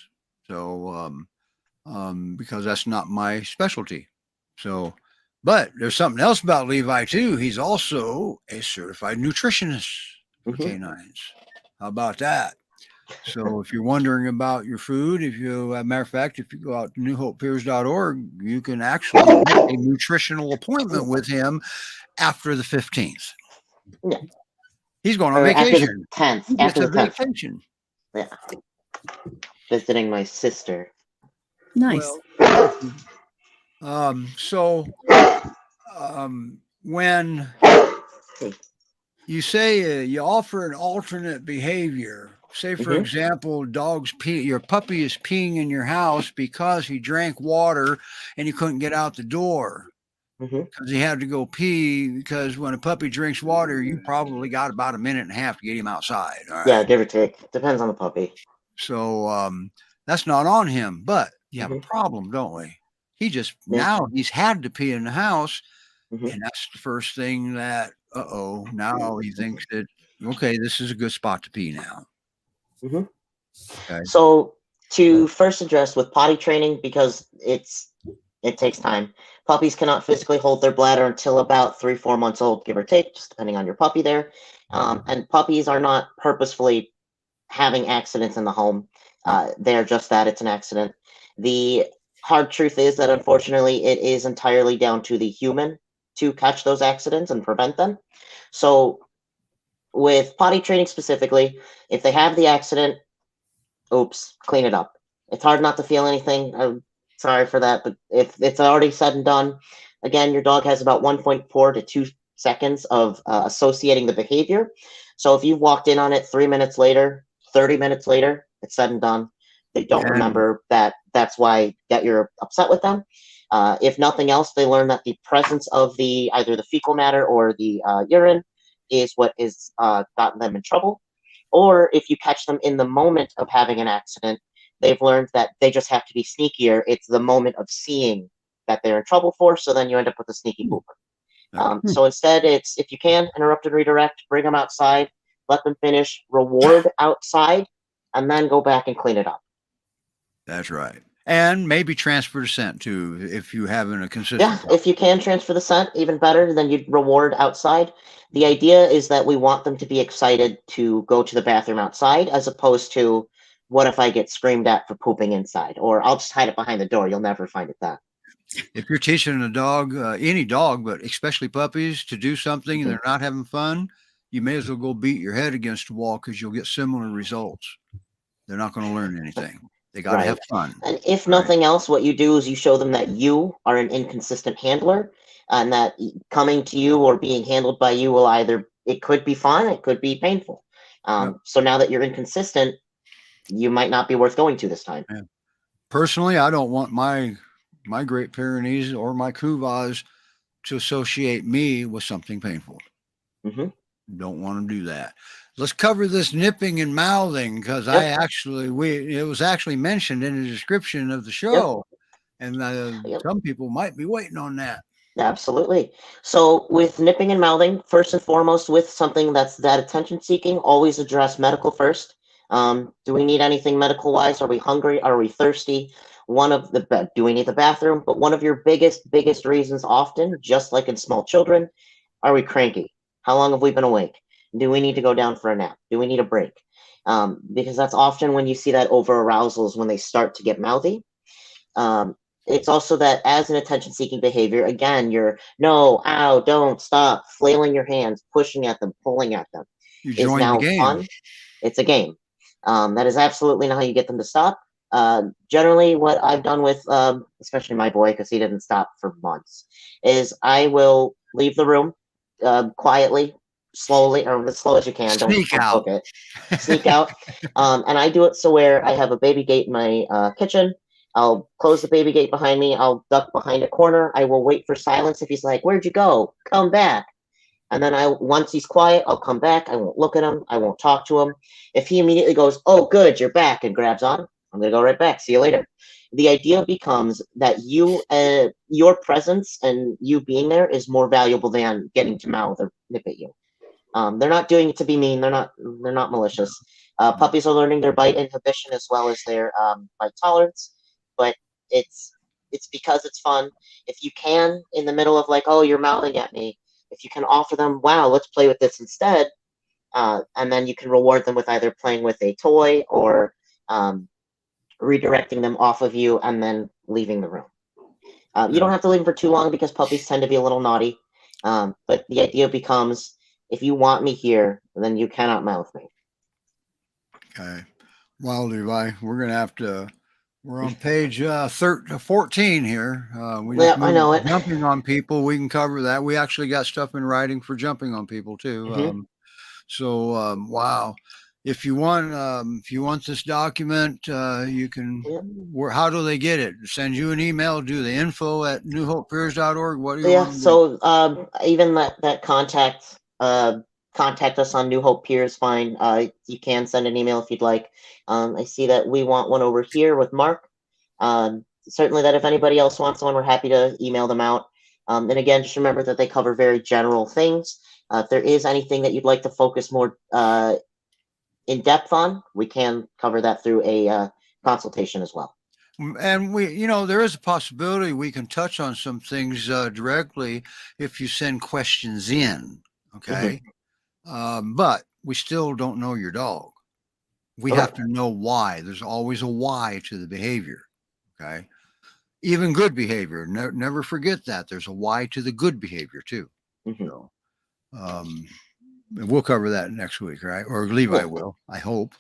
So, because that's not my specialty. So, but there's something else about Levi too. He's also a certified nutritionist for Mhm. canines. How about that? So if you're wondering about your food, as a matter of fact, if you go out to newhopepeers.org, you can actually get a nutritional appointment with him after the 15th. Yeah. He's going on Or after the vacation. 10th. He gets After a the 10th. vacation. Yeah. Visiting my sister. Nice. Well, so when you say you offer an alternate behavior, say for Mhm. example, your puppy is peeing in your house because he drank water and he couldn't get out the door Mhm. because he had to go pee. Because when a puppy drinks water, you probably got about a minute and a half to get him outside. All right. Yeah, give or take. Depends on the puppy. So that's not on him, but you have a Mhm. problem, don't we? He just Yeah. now he's had to pee in the house, Mhm. and that's the first thing that now he thinks that okay, this is a good spot to pee now. Mhm. Okay. So to first address with potty training, because it takes time. Puppies cannot physically hold their bladder until about 3-4 months old, give or take, just depending on your puppy there. And puppies are not purposefully having accidents in the home. They're just that, it's an accident. The hard truth is that unfortunately it is entirely down to the human to catch those accidents and prevent them. So with potty training specifically, if they have the accident, oops, clean it up. It's hard not to feel anything. I'm sorry for that, but if it's already said and done, again, your dog has about 1.4 to 2 seconds of associating the behavior. So if you've walked in on it 3 minutes later, 30 minutes later, it's said and done. They don't And remember that that you're upset with them. If nothing else, they learn that the presence of either the fecal matter or the urine is what is gotten them in trouble. Or if you catch them in the moment of having an accident, they've learned that they just have to be sneakier. It's the moment of seeing that they're in trouble for, so then you end up with a sneaky pooper. So instead, it's if you can, interrupt and redirect, bring them outside, let them finish, reward outside, and then go back and clean it up. that's right. And maybe transfer the scent too if you haven't a consistent Yeah, if you can transfer the scent, even better, then you'd reward outside. The idea is that we want them to be excited to go to the bathroom outside, as opposed to, what if I get screamed at for pooping inside? Or I'll just hide it behind the door. You'll never find it then. If you're teaching a dog, any dog, but especially puppies, to do something and they're not having fun, you may as well go beat your head against the wall because you'll get similar results. They're not going to learn anything. They got to have fun. And if nothing else, what you do is you show them that you are an inconsistent handler, and that coming to you or being handled by you will either, it could be fun, it could be painful. So now that you're inconsistent, you might not be worth going to this time. Yeah. Personally, I don't want my Great Pyrenees or my Couvas to associate me with something painful. Don't want to do that. Let's cover this nipping and mouthing, because it was actually mentioned in the description of the show, and some people might be waiting on that. Absolutely. So with nipping and mouthing, first and foremost, with something that's that attention seeking, always address medical first. Do we need anything medical wise? Are we hungry? Are we thirsty? Do we need the bathroom? But one of your biggest reasons often, just like in small children, are we cranky? How long have we been awake? Do we need to go down for a nap? Do we need a break? Because that's often when you see that over arousal is when they start to get mouthy. It's also that as an attention-seeking behavior, again, you're no, ow, don't, stop, flailing your hands, pushing at them, pulling at them. You join the game. Fun. It's a game. That is absolutely not how you get them to stop. Generally, what I've done with, especially my boy, because he didn't stop for months, is I will leave the room quietly, slowly, or as slow as you can. Sneak out. Sneak out. And I do it so where I have a baby gate in my kitchen. I'll close the baby gate behind me. I'll duck behind a corner. I will wait for silence. If he's like, "Where'd you go? Come back." And then once he's quiet, I'll come back. I won't look at him. I won't talk to him. If he immediately goes, "Oh, good, you're back," and grabs on, I'm going to go right back. See you later. The idea becomes that your presence and you being there is more valuable than getting to mouth or nip at you. They're not doing it to be mean. They're not malicious. Puppies are learning their bite inhibition as well as their bite tolerance, but it's because it's fun. If you can, in the middle of like, "Oh, you're mouthing at me," if you can offer them, "Wow, let's play with this instead," and then you can reward them with either playing with a toy or redirecting them off of you and then leaving the room. You don't have to leave them for too long because puppies tend to be a little naughty. But the idea becomes, if you want me here, then you cannot mouth me. Okay. Well, Levi, we're going to have to, we're on page 14 here. I know it. Jumping on people, we can cover that. We actually got stuff in writing for jumping on people too. Wow. If you want this document, you can. How do they get it? Send you an email. Do the info@newhopepeers.org. What do you want to do? So even that contact us on New Hope Peers. Fine. You can send an email if you'd like. I see that we want one over here with Mark. Certainly, that if anybody else wants one, we're happy to email them out. And again, just remember that they cover very general things. If there is anything that you'd like to focus more in depth on, we can cover that through a consultation as well. And there is a possibility we can touch on some things directly if you send questions in. Okay. But we still don't know your dog. We have to know why. There's always a why to the behavior. Okay. Even good behavior. Never forget that. There's a why to the good behavior too. So, we'll cover that next week, right? Or Levi will. I hope.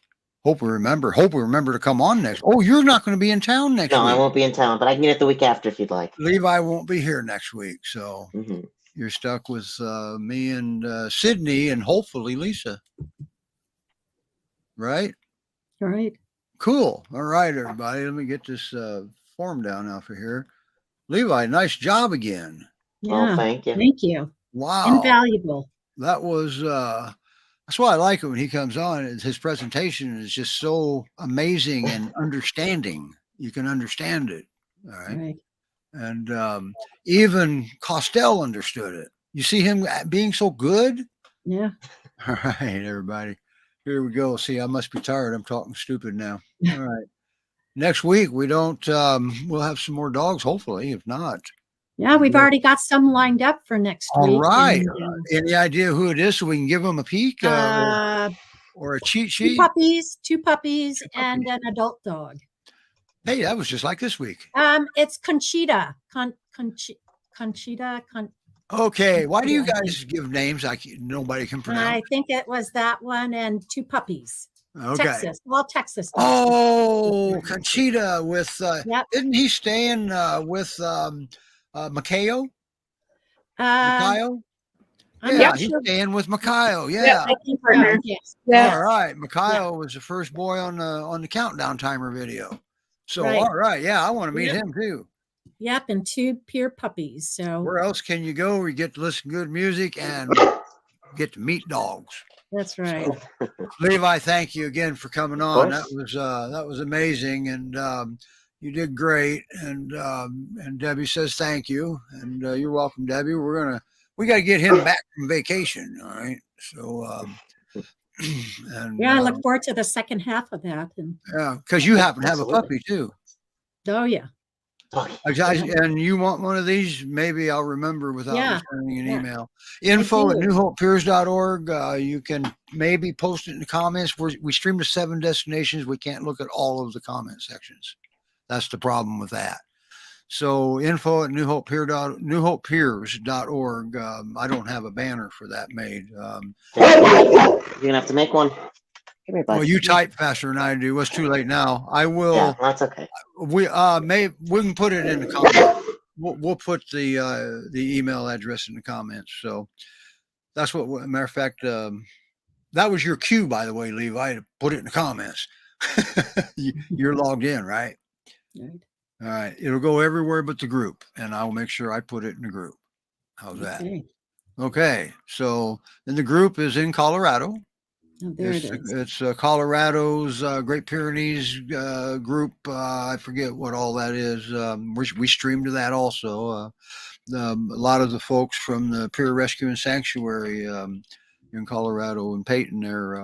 Hope we remember to come on next. Oh, you're not going to be in town next week. No, I won't be in town, but I can get it the week after if you'd like. Levi won't be here next week, so you're stuck with me and Sydney and hopefully Lisa. Right? All right. Cool. All right, everybody. Let me get this form down off of here. Levi, nice job again. Yeah. Oh, thank you. Thank you. Wow. Invaluable. That was that's why I like it when he comes on. His presentation is just so amazing and understanding. You can understand it. All right. And even Costell understood it. You see him being so good? Yeah. All right, everybody. Here we go. See, I must be tired. I'm talking stupid now. All right. Next week, we don't, we'll have some more dogs, hopefully. If not. Yeah, we've already got some lined up for next week. All right. Any idea who it is so we can give them a peek or a cheat sheet? Two puppies, and an adult dog. Hey, that was just like this week. It's Conchita. Conchita. Okay, why do you guys give names nobody can pronounce? I think it was that one and two puppies. Okay. Texas. Well, Texas. Oh, Conchita with Yep. isn't he staying with Mikhail? Mikhail? I'm Yeah, not he's sure. staying with Mikhail. Yeah. Yeah. I think Partner. so, yes. Yeah. All right. Mikhail was the first boy on the countdown timer video. So Right. all right, yeah, I want to meet Yep. him too. Yep, and two pure puppies. So Where else can you go where you get to listen to good music and get to meet dogs? that's right. Levi, thank you again for coming on. course. That was amazing, and you did great. And Debbie says thank you, and you're welcome, Debbie. We got to get him back from vacation. All right, so and Yeah, I look forward to the second half of that. And yeah, because you happen to have a Absolutely. puppy too. oh yeah, And you want one of these? Maybe I'll remember without Yeah. sending an Yeah. email. Info at do. newhopepeers.org. You can maybe post it in the comments. We stream to 7 destinations. We can't look at all of the comment sections. That's the problem with that. So info at newhopepeers.org. I don't have a banner for that made. You're gonna have to make one. Come here, bud. Well, you type faster than I do. It's too late now. I will. Yeah, that's okay. We can put it in the comments. We'll put the email address in the comments. So that's what. Matter of fact, that was your cue, by the way, Levi, to put it in the comments. You're logged in, right? Right. All right. It'll go everywhere but the group, and I'll make sure I put it in the group. How's that? Okay. Okay. So then the group is in Colorado. Oh, there it is. It's Colorado's Great Pyrenees group. I forget what all that is. We stream to that also. A lot of the folks from the PyRescue and Sanctuary in Colorado and Peyton there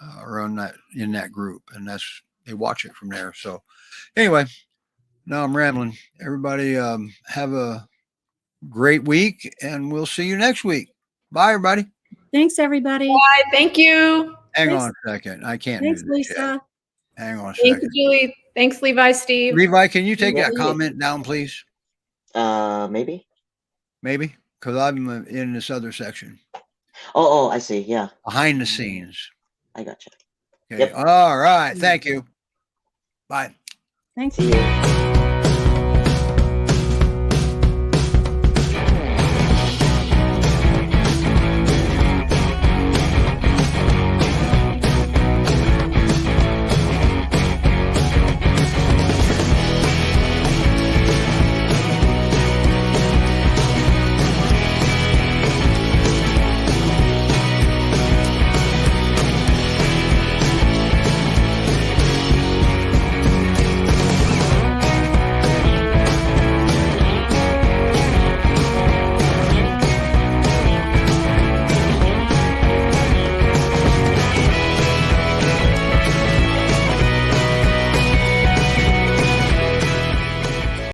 are in that group, and they watch it from there. So anyway, now I'm rambling. Everybody have a great week, and we'll see you next week. Bye, everybody. Thanks, everybody. Bye. Thank you. Hang Thanks. on a second. I can't Thanks, do this yet. Lisa. Hang on a Thank second. you, Julie. Thanks, Levi, Steve. Levi, can you take that Yeah. comment down, please? Maybe. Maybe, because I'm in this other section Oh, I see. Yeah, behind the scenes. I got you. Okay. Yep. All right. Thank you. Bye. Thanks. See you.